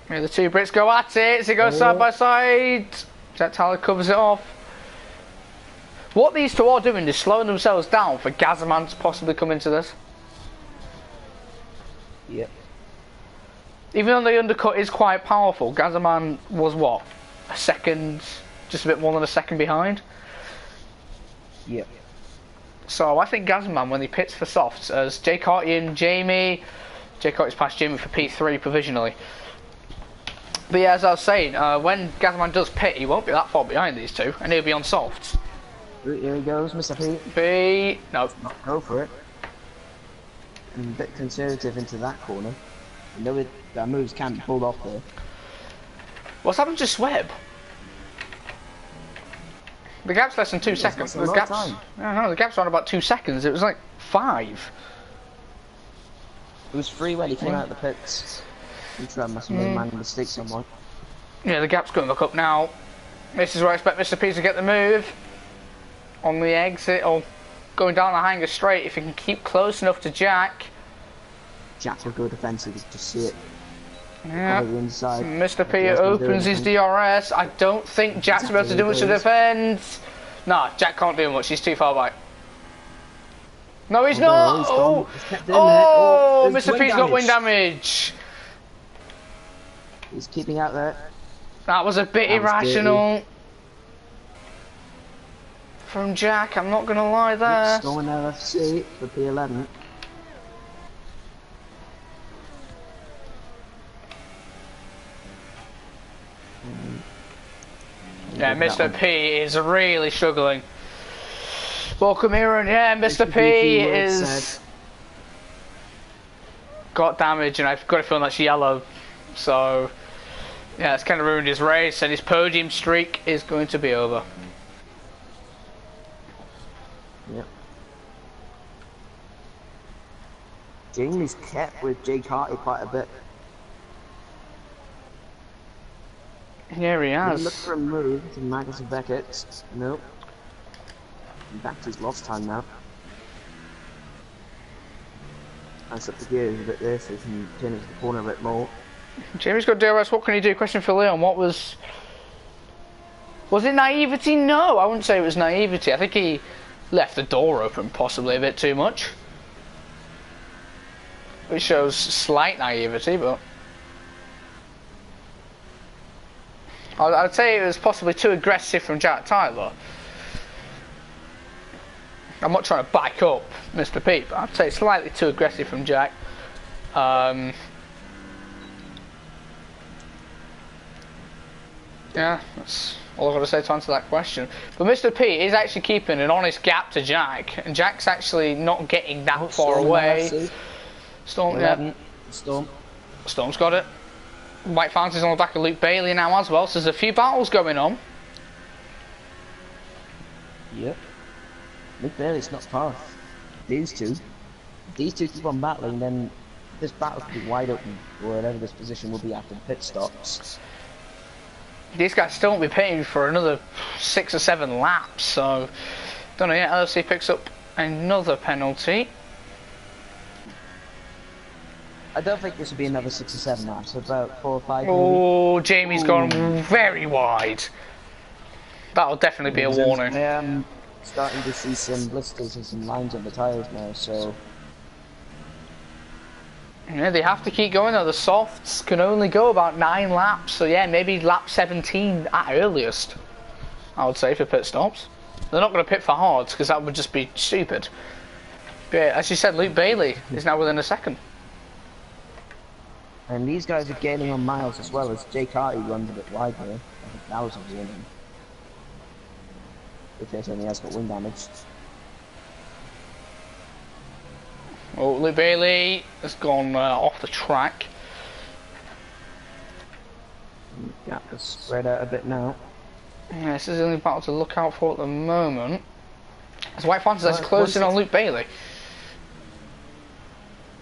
Yeah, the two Brits go at it. As it goes side by side. Jack Tyler covers it off. What these two are doing is slowing themselves down for Gazman to possibly come into this. Yep. Even though the undercut is quite powerful, Gazman was what? A second, just a bit more than a second behind. Yep. So I think Gazman, when he pits for softs, as Jay Carty and Jamie, Jay Carty's passed Jamie for P3 provisionally. But yeah, as I was saying, when Gazman does pit, he won't be that far behind these two, and he'll be on softs. Here he goes, Mr. P. B, no. Go for it. And a bit conservative into that corner. I know that moves can't be pulled off there. What's happened to Sweb? The gap's less than 2 seconds. The gap's, I don't know, the gap's around about 2 seconds. It was like 5. It was 3 when he came out of the pits. He tried must have made a mistake somewhere. Yeah, the gap's going back up now. This is where I expect Mr. P to get the move. On the exit, or going down the hanger straight, if he can keep close enough to Jack. Jack will go defensive, just see it. Yeah. Inside. Mr. P opens his DRS. I don't think Jack's able to do much to defend. Nah, Jack can't do much, he's too far back. No, he's not! Oh, Mr. P's got wind damage. He's keeping out there. That was a bit irrational from Jack, I'm not gonna lie there. Storming LFC for P11. Yeah, Mr. P is really struggling. Welcome here, and yeah, Mr. P is got damage, and I've got a feeling that's yellow. So yeah, it's kind of ruined his race, and his podium streak is going to be over. Yep. Jamie's kept with Jay Carty quite a bit. Here he has. Look for a move to Magnus and Beckett. Nope. Back to his lost time now. That's up the gears a bit there, so he can turn into the corner a bit more. Jamie's got DRS, what can he do? Question for Leon, what was... Was it naivety? No, I wouldn't say it was naivety. I think he left the door open possibly a bit too much. Which shows slight naivety, but... I'd say it was possibly too aggressive from Jack Tyler. I'm not trying to back up Mr. P, but I'd say slightly too aggressive from Jack. Yeah, that's all I've got to say to answer that question. But Mr. P is actually keeping an honest gap to Jack, and Jack's actually not getting that far away. Storm, yeah. Storm's got it. White Fountain's on the back of Luke Bailey now as well, so there's a few battles going on. Yep. Luke Bailey's not far. These two keep on battling, then this battle could be wide open, or whatever this position will be after the pit stops. These guys still won't be pitting for another 6 or 7 laps, so don't know yet. LFC picks up another penalty. I don't think this will be another 6 or 7 laps. About 4 or 5 maybe. Oh, Jamie's Ooh. gone very wide. That'll definitely be a warning. I am starting to see some blisters and some lines on the tyres now, so... Yeah, they have to keep going though. The softs can only go about 9 laps, so yeah, maybe lap 17 at earliest, I would say, for pit stops. They're not going to pit for hards, because that would just be stupid. But yeah, as you said, Luke Bailey is now within a second. And these guys are gaining on miles as well, as Jake Hardy runs a bit wide here. I think that was a warning. If it only has got wing damage. Oh, Luke Bailey has gone off the track. Gap is spread out a bit now. Yeah, this is the only battle to look out for at the moment. As White Phantom is closing on Luke Bailey.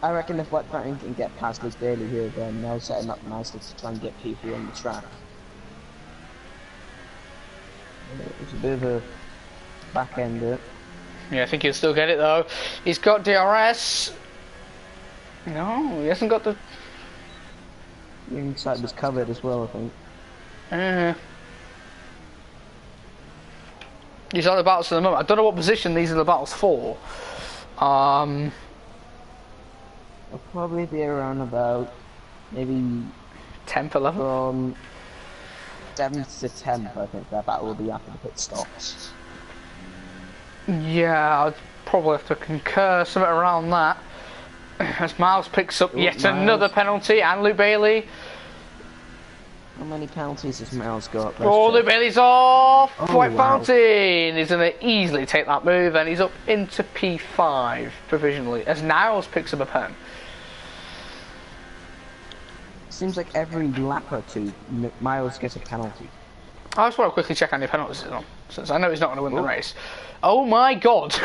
I reckon if White Phantom can get past Luke Bailey here, then they're setting up nicely to try and get people on the track. It's a bit of a back ender. Yeah, I think he'll still get it though. He's got DRS. No, he hasn't got the... The inside was covered as well, I think. These are the battles at the moment. I don't know what position these are the battles for. It'll probably be around about maybe 10th, 11th? from 7th to 10th, I think that battle will be after the pit stops. Yeah, I'd probably have to concur, something around that. As Miles picks up yet another penalty, and Luke Bailey. How many penalties has Miles got? Luke Bailey's off! Oh, White wow. Fountain! He's going to easily take that move, and he's up into P5 provisionally, as Niles picks up a pen. Seems like every lap or two, Miles gets a penalty. I just want to quickly check how many penalties he's on, since I know he's not going to win the race. Oh my god!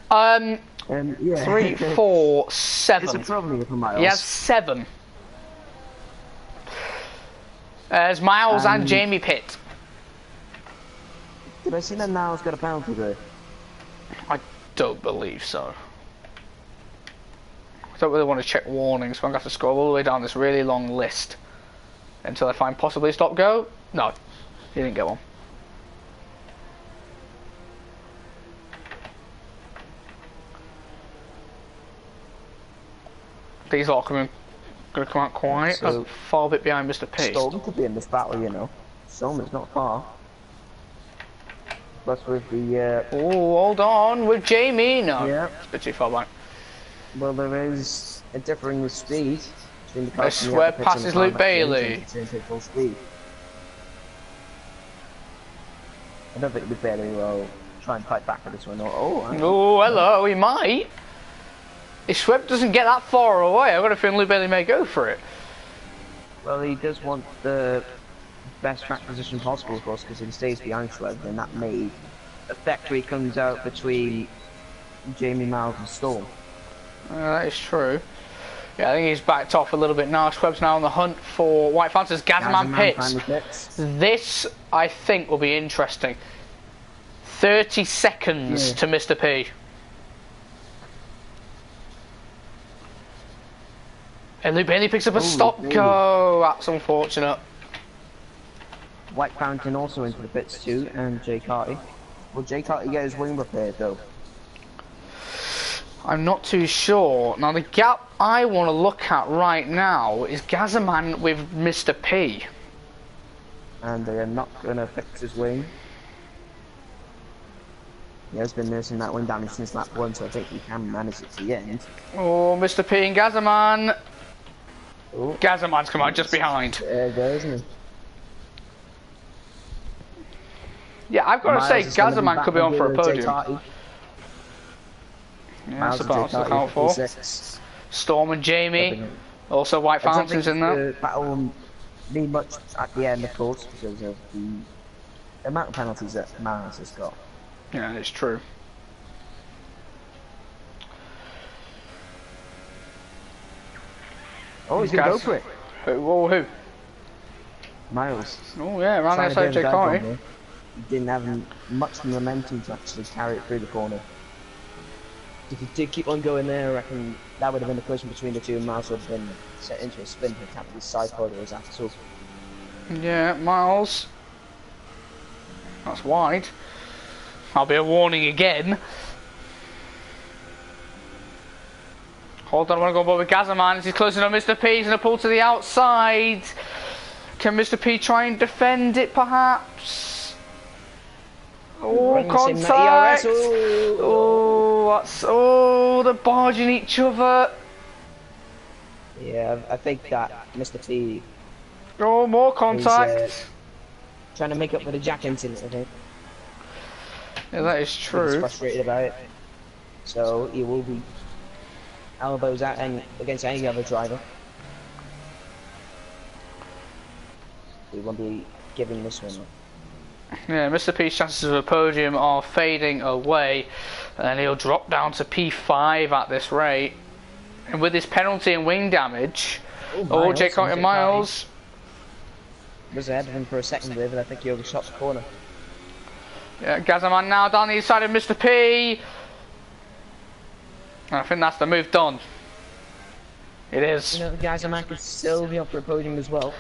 Yeah. 3, 4, 7. It's a problem with Miles. He has 7. As Miles and Jamie pit. Did I see that Niles got a penalty there? I don't believe so. I don't really want to check warnings, so I'm going to have to scroll all the way down this really long list until I find possibly stop go. No, he didn't get one. These lot are going to come out quite a far bit behind Mr. P. Storm could be in this battle, you know. Storm is not far. Plus with the... Oh, hold on, with Jamie. No, yeah. It's a bit too far back. Well, there is a differing with speed between the I swear passes Luke Bailey. Full speed. I don't think Luke Bailey will try and fight back for this one. Oh, hello, he might. If Swept doesn't get that far away, I've got a feeling Luke Bailey may go for it. Well, he does want the best track position possible, of course, because if he stays behind Swept, then that may affect where he comes out between Jamie, Miles and Storm. That is true. Yeah, I think he's backed off a little bit now. Schweb's now on the hunt for White Phantom's Gazman pits. This, I think, will be interesting. 30 seconds to Mr. P. And Luke Bailey picks up a stop go. That's unfortunate. White Fountain also into the pits too, and Jake Hardy. Will Jake Hardy get his wing repaired though? I'm not too sure. Now the gap I want to look at right now is Gazaman with Mr. P. And they are not going to fix his wing. He has been nursing that wing damage since lap 1, so I think he can manage it to the end. Oh, Mr. P and Gazaman. Oh. Gazaman's come out just behind. There, isn't he? Yeah, I've got to say, Gazaman could be on for a podium. Yeah, that's about to look out for. Storm and Jamie. Also, White Fountain's in there. The battle won't need much at the end, of course, because of the amount of penalties that Miles has got. Yeah, it's true. Oh, he's going to go for it. Who? Miles. Oh, yeah, around the outside Jake Hardy. He didn't have much momentum to actually carry it through the corner. If he did keep on going there, I reckon that would have been the collision between the two, and Miles would have been set into a spin to tap the side corner as after. Yeah, Miles. That's wide. I'll be a warning again. Hold on, I want to go above with Gazzaman as he's closing on Mr. P. He's going to pull to the outside. Can Mr. P try and defend it, perhaps? Oh, contact! Oh, that's... Oh, they're barging each other. Yeah, I think that Mr. P... Oh, more contact. Is, trying to make up for the Jack incident, I think. Yeah, that is true. He's frustrated about it. So, he will be elbows out and against any other driver. We won't be giving this one up. Yeah, Mr. P's chances of a podium are fading away, and he'll drop down to P5 at this rate. And with his penalty and wing damage, Jake Carter Miles was ahead of him for a second there, but I think he overshot the corner. Yeah, Gazzaman now down the side of Mr. P. I think that's the move done. It is. You know, the Gazzaman could still be up for a podium as well.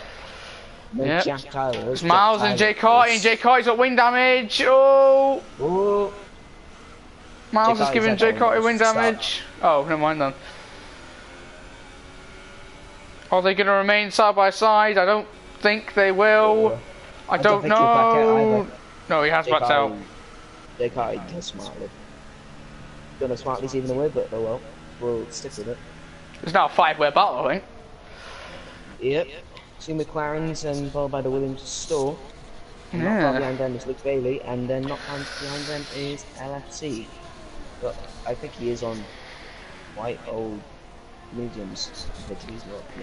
No, yep. Jack Tyler. It's Miles and Jake Carty, and Jake Carty's got wing damage. Oh! Ooh. Miles is giving Jake Carty wing damage. Oh, never mind then. Are they going to remain side by side? I don't think they will. I don't know. No, he has backed out. Jake Carty does smartly. Don't know smartly's even a word, but oh well. We'll stick with it. It's now a 5-way battle, I think. Yep. Two McLarens and followed by the Williams store. Yeah. Not far behind them is Luke Bailey, and then not far behind them is LFC. But I think he is on white old mediums. Yeah,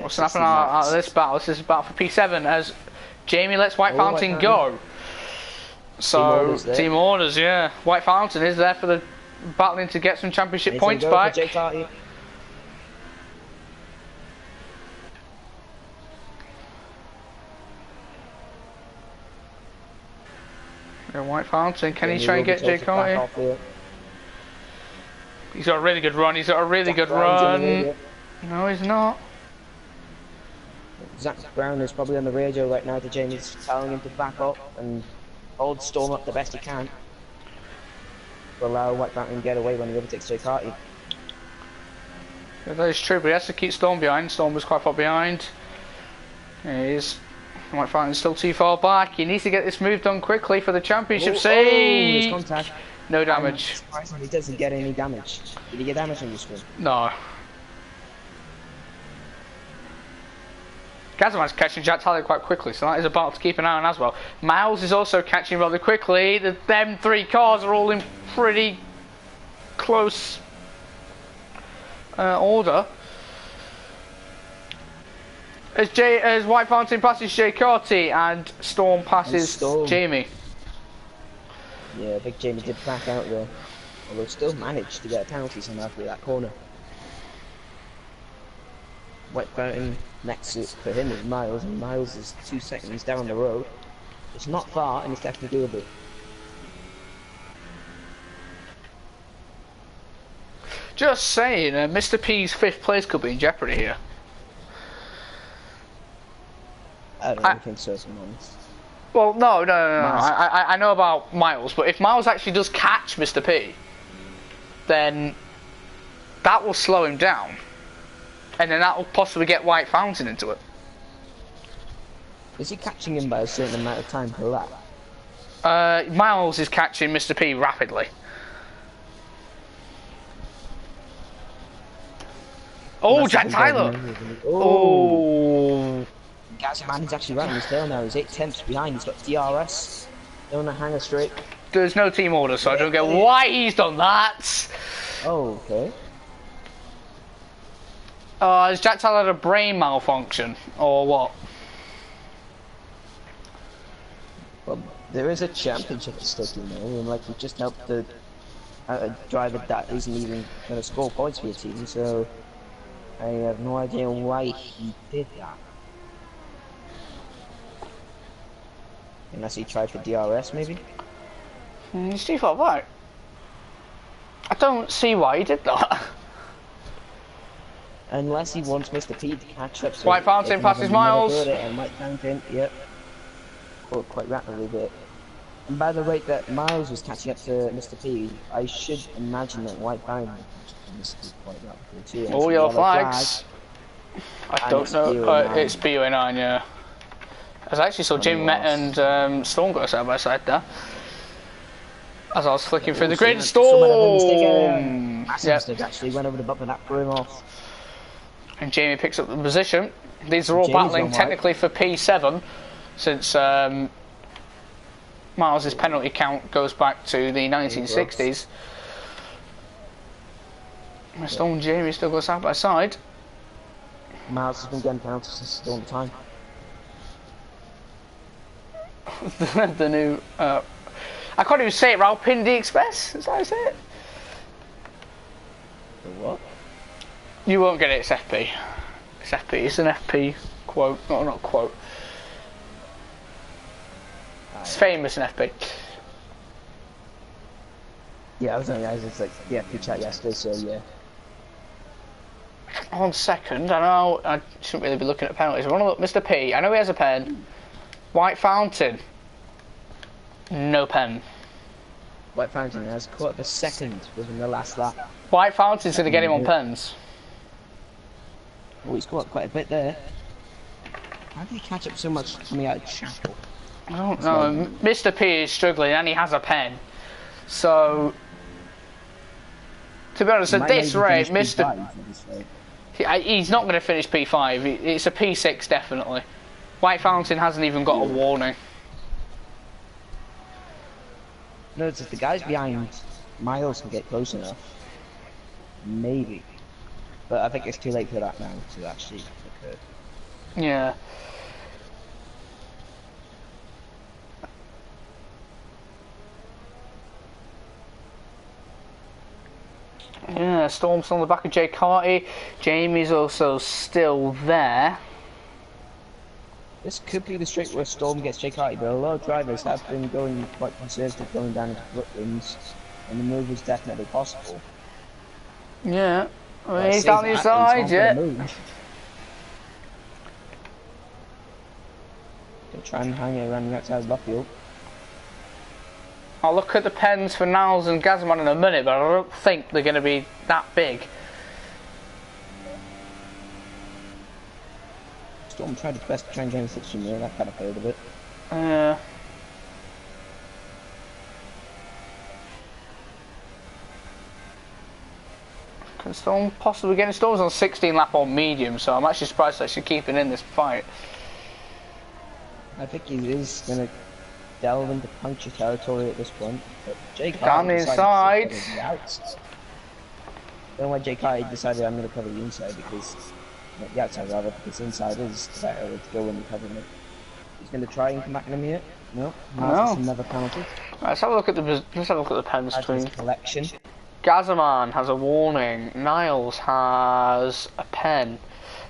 what's happening out of this battle? This is a battle for P7 as Jamie lets White Fountain go. So, team orders, yeah. White Fountain is there for the battling to get some championship points back. White Fountain, can he try and get Jake Carty? He's got a really good run, he's got a really good run. No, he's not. Zach Brown is probably on the radio right now to Jamie's telling him to back up and hold Storm up the best he can. To allow White Fountain to get away when he overtakes Jake Carty. Yeah, that is true, but he has to keep Storm behind. Storm was quite far behind. There he is. White Fountain's still too far back. He needs to get this move done quickly for the championship seat. Contact. No damage. Surprisingly, he doesn't get any damage. Did he get damage on the screen? No. Gazzaman's catching Jack Tyler quite quickly, so that is a battle to keep an eye on as well. Miles is also catching rather quickly. Them three cars are all in pretty close order. As White Fountain passes Jay Carty and Storm passes Jamie. Yeah, I think Jamie did back out there. Although still managed to get a penalty somehow through that corner. White Fountain next to for him is Miles, and Miles is 2 seconds down the road. It's not far and it's definitely doable. Just saying, Mr. P's 5th place could be in jeopardy here. I don't think so, to be honest. Well, no. I know about Miles, but if Miles actually does catch Mr. P, then that will slow him down. And then that will possibly get White Fountain into it. Is he catching him by a certain amount of time per lap? Miles is catching Mr. P rapidly. Oh, Jack Tyler! Oh! Gazzaman is actually right on his tail now. He's 8 tenths behind. He's got DRS. Don't hang a straight. There's no team order, so I don't get why he's done that. Oh, okay. Has Jack Tyler had a brain malfunction, or what? Well, there is a championship at stake, you know, and like we just helped the driver that isn't even going to score points for your team, so I have no idea why he did that. Unless he tried for DRS, maybe? He's too far back. I don't see why he did that. unless he wants Mr. P to catch up. So White Fountain passes Miles. And White Fountain, yep. Caught quite rapidly, but. And by the rate that Miles was catching up to Mr. P, I should imagine that White Fountain will catch up to Mr. P quite rapidly too. All yellow flags. I don't know. It's BUA9, yeah. As I actually saw Jim Met and Storm go side by side there. As I was flicking through the grid, Storm! Massive actually went over the bumper that threw him off. And Jamie picks up the position. These are all battling technically for P7 since Miles' penalty count goes back to the 1960s. Storm and Jamie still go side by side. Miles has been getting penalties since the time. The new I can't even say it, Rawalpindi Express, is that how you say it? The what? You won't get it, it's FP. It's FP, it's an FP quote, not quote. It's famous in FP. Yeah, I was like, the FP chat yesterday, so yeah. On second, I know I shouldn't really be looking at penalties. I want to look, Mr. P, I know he has a pen. White Fountain. No pen. White Fountain has caught up a second within the last lap. White Fountain's going to get him on pens. Oh, he's caught up quite a bit there. How did he catch up so much coming out of Chapel? I don't know. Mr. P is struggling and he has a pen. So, to be honest, at this rate, Mr. He's not going to finish P5. It's a P6 definitely. White Fountain hasn't even got a warning. No, it's if the guys behind Miles can get close enough. Maybe. But I think it's too late for that now to actually occur. Yeah. Yeah, Storm's on the back of Jay Carty. Jamie's also still there. This could be the straight where Storm gets Jay Carty, but a lot of drivers have been going quite conservative going down into Brooklands, and the move is definitely possible. Yeah, I mean, he's down the side, yeah. Gonna try and hang it around the outside of Luffield. I'll look at the pens for Niles and Gazman in a minute, but I don't think they're going to be that big. Storm tried his best to try and gain a 16 there, that kind of failed a bit. Can Storm possibly get Storm's on 16 lap on medium, so I'm actually surprised that she's keeping in this fight. I think he is going to delve into puncture territory at this point. But Jake down the inside. I don't know why Jake Hardy decided I'm going to cover the inside because the outside rather, because inside is the better way to go when you're covering it. He's going to try and come back in here. No, that's another penalty. Right, let's have a look at the pens between. Collection. Gazaman has a warning. Niles has a pen.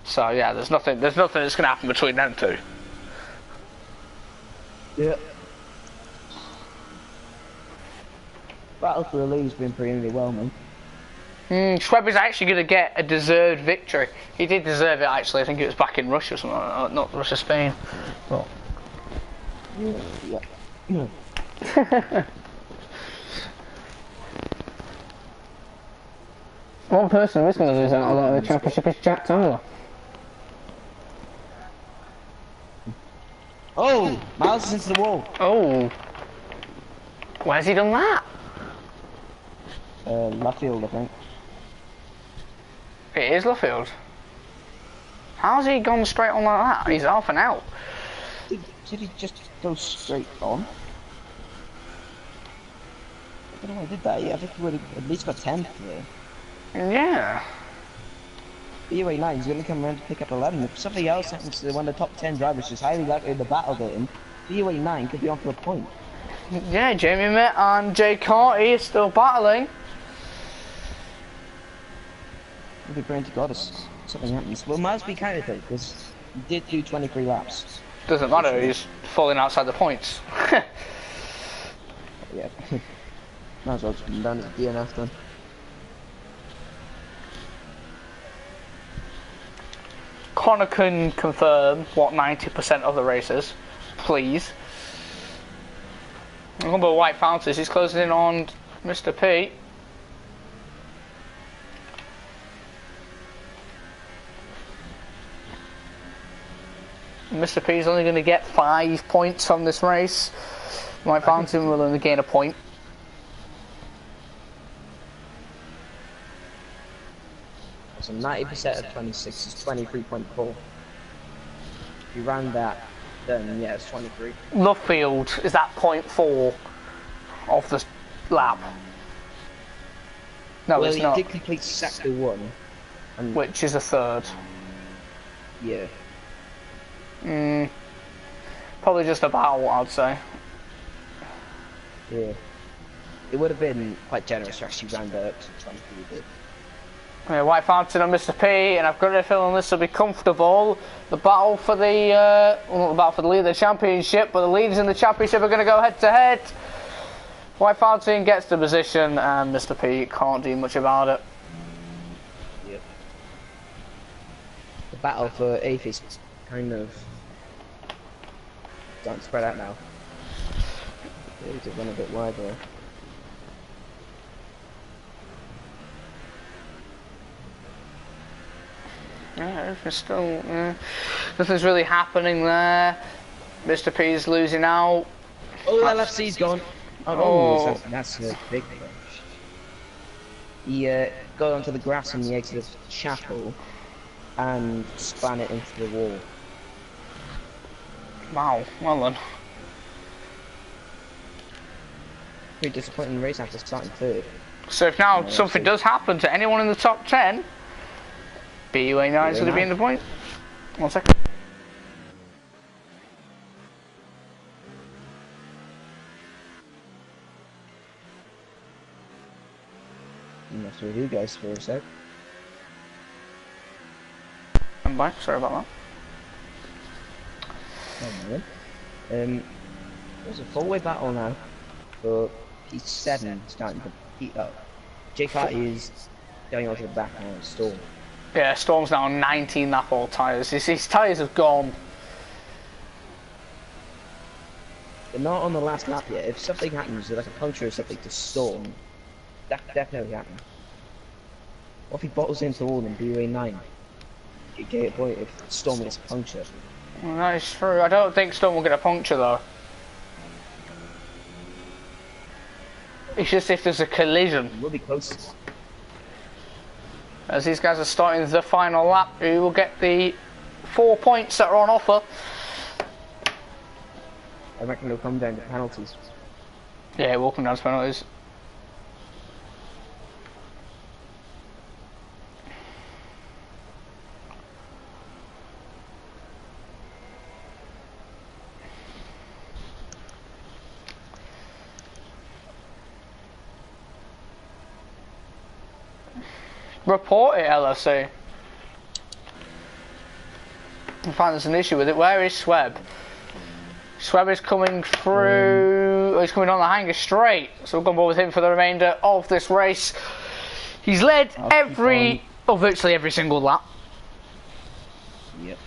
So yeah, there's nothing that's going to happen between them two. Yeah. Battle for the lead's been pretty underwhelming. Schweb is actually going to get a deserved victory. He did deserve it actually. I think it was back in Russia or something, not Russia, Spain. But yeah. One person who is going to lose out on the championship is Jack Tyler. Oh, Miles is into the wall. Oh, where's he done that? Luffield, I think. It is Luffield. How's he gone straight on like that? He's half an out. Did he just go straight on? I don't know why he did that. Yeah, I think he would have at least got 10th there. Yeah. BUA9 is going to come around to pick up 11. If something else happens to one of the top 10 drivers, just highly likely in the battle game, BUA9 could be on for a point. Yeah, Jamie Mitt and Jay Carty is still battling. We'll be praying to God if something happens. Well, Miles be counted though, because he did do 23 laps. Doesn't matter, he's falling outside the points. Yeah. Might as well just come down as DNF then. Connor can confirm what 90% of the race is, please. Number White Fountains, he's closing in on Mr. P. Mr. P is only going to get 5 points from this race. White Fountain will only gain a point. So 90% of 26 is 23.4. If you round that, then yeah, it's 23. Lovefield is at 0.4 of the lap. No, well, it's not. He did complete sector 1. And which is a third. Yeah. Probably just about, I'd say. Yeah. It would have been quite generous to actually round that up to 23. Yeah, White Fountain and Mr. P, and I've got a feeling this will be comfortable. The battle for the, well, not the battle for the lead of the championship, but the leaders in the championship are going to go head to head. White Fountain gets the position, and Mr. P can't do much about it. Yep. The battle for 8th is kind of starting to spread out now. They just run a bit wider. Yeah, everything's still, nothing's really happening there. Mr. P's losing out. Oh, LFC's gone. Oh, that's a big push. He got onto the grass on the exit of Chapel and spun it into the wall. Wow, well done. Pretty disappointing race after starting third. So if now something does happen to anyone in the top 10, BUA9 is going to be in the point. 1 second. I'm not sure who guys for a sec. I'm back, sorry about Oh man. There's a four-way battle now, but P7 starting to heat up. Jake Harty is going onto the back now, Storm. that. Yeah, Storm's now on 19 lap all tyres. His tyres have gone. They're not on the last lap yet. If something happens, like a puncture or something to Storm, that could definitely happen. What if he bottles into all in BUA9? You get a point if Storm gets a puncture. Well, that is true. I don't think Storm will get a puncture though. It's just if there's a collision. We'll be close. As these guys are starting the final lap, who will get the 4 points that are on offer. I reckon they'll come down to penalties. Yeah, we'll come down to penalties. Report it, LFC. I find there's an issue with it. Where is Sweb? Sweb is coming through. He's coming on the hanger straight. So we'll go with him for the remainder of this race. He's led virtually every single lap. Yep.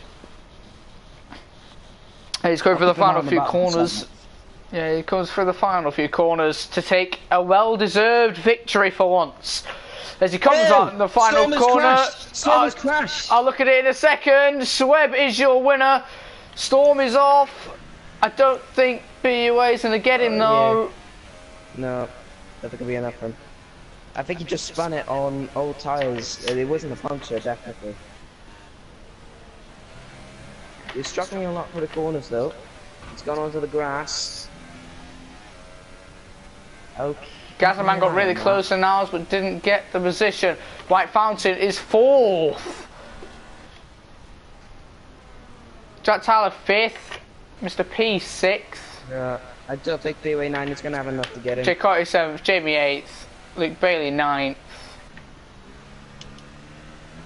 And he's going for the final few corners. Yeah, he comes through the final few corners to take a well-deserved victory for once. As he comes on in the final corner. Storm has crashed. I'll look at it in a second. Sweb is your winner. Storm is off. I don't think BUA is going to get him though. Yeah. No, I don't think it'll be enough for him. I think he just spun it on old tyres. It wasn't a puncture, definitely. He's struggling a lot for the corners though. He's gone onto the grass. Okay. Gazzaman got really close to Niles but didn't get the position. White Fountain is 4th. Jack Tyler 5th. Mr. P 6th. Yeah, I don't think BUA9 is going to have enough to get him. Jake Carty 7th. Jamie 8th. Luke Bailey 9th.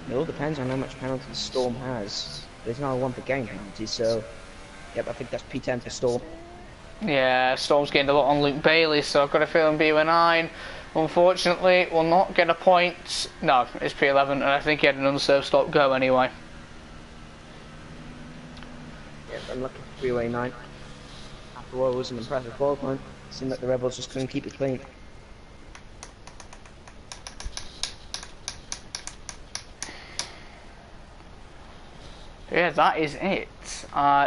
It all depends on how much penalties Storm has. There's not a 1 per game penalty, so yep, I think that's P10 for Storm. Yeah, Storm's gained a lot on Luke Bailey, so I've got a feeling BUA9 unfortunately will not get a point. No, it's P11, and I think he had an unserved stop go anyway. unlucky for freeway 9. After all, it was an impressive qualifying. Seemed like the Rebels just couldn't keep it clean. Yeah, that is it.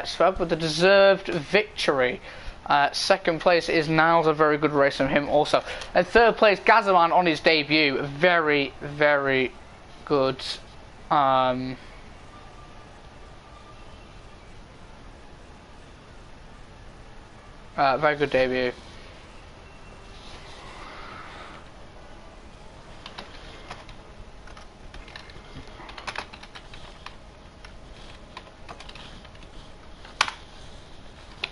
Schwab with the deserved victory. Second place is Niles, a very good race from him also. And third place, Gazaman on his debut. Very, very good. Very good debut.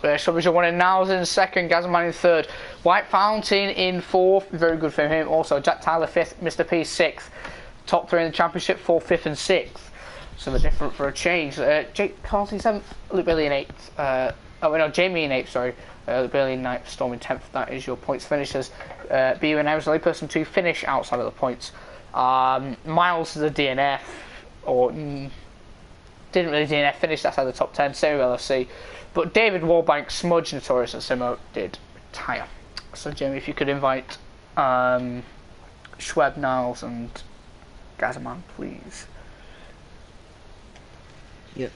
Shubisha won in Niles in second, Gazaman in third. White Fountain in fourth, very good for him also. Jack Tyler fifth, Mr. P sixth. Top three in the championship, fourth, fifth and sixth. So they're different for a change. Jake Carlton seventh, Luke Bailey in eighth. Jamie in eighth, sorry. Luke Bailey in ninth, Storm in 10th. That is your points finishers. BU and I was the only person to finish outside of the points. Miles is a DNF, or didn't really DNF, finished outside the top 10, same with LFC. But David Warbank, Smudge, Notorious and Simo did retire. So Jamie, if you could invite Schweb, Niles and Gazaman, please. Yep.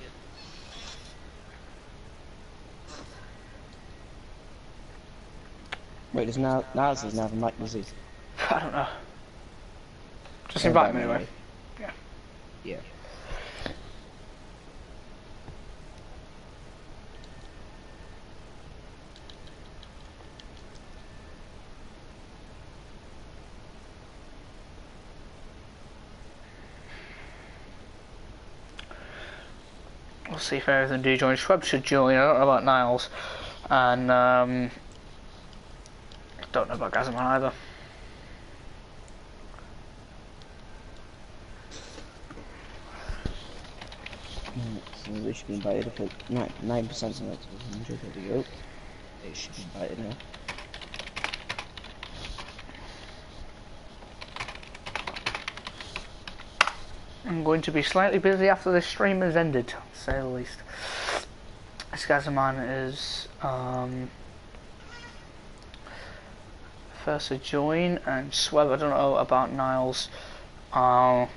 Wait, there's Niles is now the mic, is he? I don't know. Just invite him anyway. Yeah. Yeah. We'll see if everything do join. Schweb should join. I don't know about Niles. And I don't know about Gazaman either. So they should be invited if it 9% of it to 100 to go. They should be invited now. I'm going to be slightly busy after this stream has ended, to say the least. This Gazaman is first to join, and Sweb, I don't know about Niles. I'll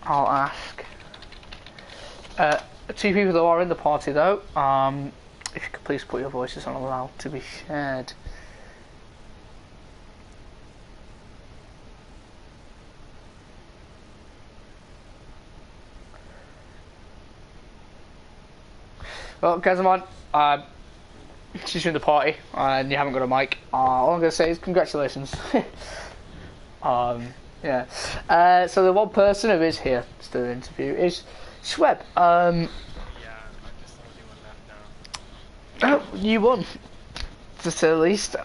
ask. Two people that are in the party though, if you could please put your voices on allowed to be shared. Well, Gazaman, since you're in the party and you haven't got a mic, all I'm going to say is congratulations. Yeah. So the one person who is here to do the interview is Schweb. Yeah, I'm just the only one left now. Oh, you won, to say the least.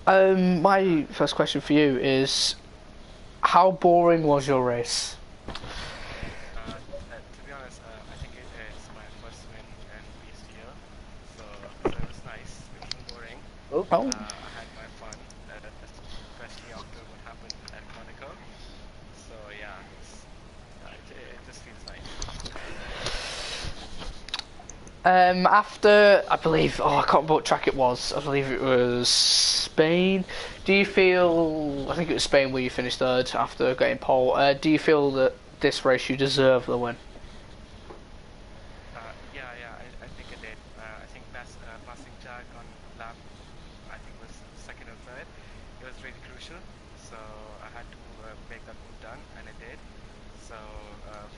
Yeah. My first question for you is, how boring was your race? To be honest, I think it is my first win in PSGL, so it was nice. It wasn't boring. Oh. I had my fun, especially after what happened at Monaco. So yeah, it just feels nice. After, I believe, I can't remember what track it was. I believe it was Spain. Do you feel, I think it was Spain where you finished third after getting pole. Do you feel that this race you deserve the win? Yeah, I think it did. I think passing Jack on lap, I think was second or third. It was really crucial, so I had to make that move done, and it did. So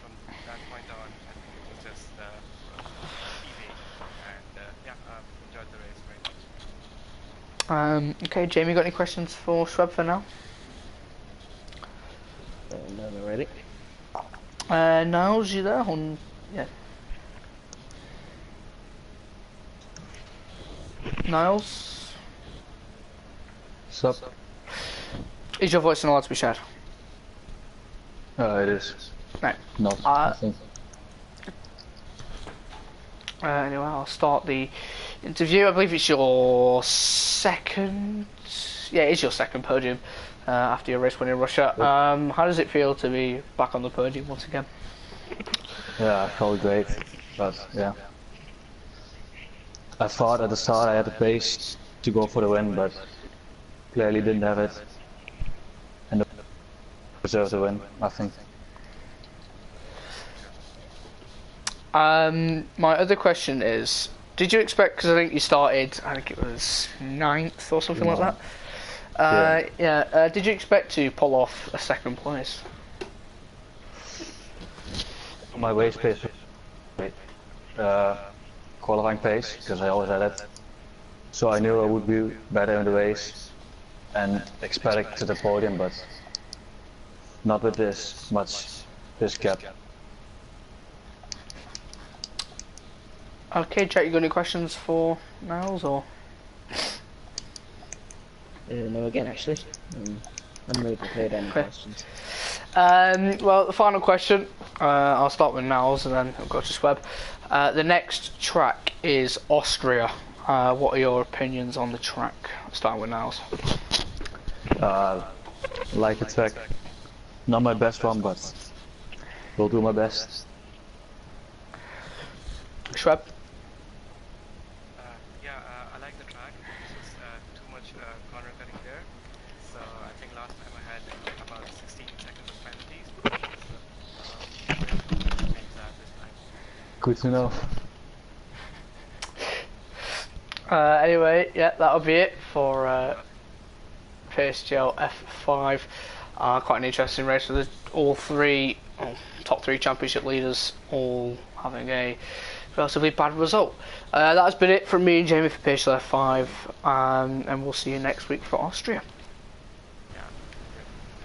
from that point on, I think it was just easy, and enjoyed the race very much. Okay, Jamie, got any questions for Schweb for now? No, they're ready. Niles, you there? Yeah. Niles? Sup? Is your voice not allowed to be shared? It is. Right. Not, I think. Anyway, I'll start the interview. I believe it's your second... Yeah, it is your second podium after your race win in Russia. How does it feel to be back on the podium once again? Yeah, I felt great, but yeah. I thought at the start I had the pace to go for the win, but clearly didn't have it. And deserved the win, I think. My other question is, did you expect, because I think you started, I think it was 9th or something like that? Did you expect to pull off a 2nd place? My race pace was great. Qualifying pace, because I always had it. So I knew I would be better in the race and expect to the podium, but not with this gap. Okay, Jack, you got any questions for Niles, or? No, again, actually. I'm ready to play any questions. Well, the final question, I'll start with Niles and then I'll go to Sweb. The next track is Austria. What are your opinions on the track? Starting with Niles. Like the track. Not my best one, but will do my best. Schwab? I like the track. This was too much corner cutting there. So I think last time I had about 16 seconds of penalties. So I'm going to change that this time. Good to know. Anyway, yeah, that'll be it for PSGL F5. Quite an interesting race with all three top 3 championship leaders all having a relatively bad result. That's been it from me and Jamie for PSGL F5, and we'll see you next week for Austria.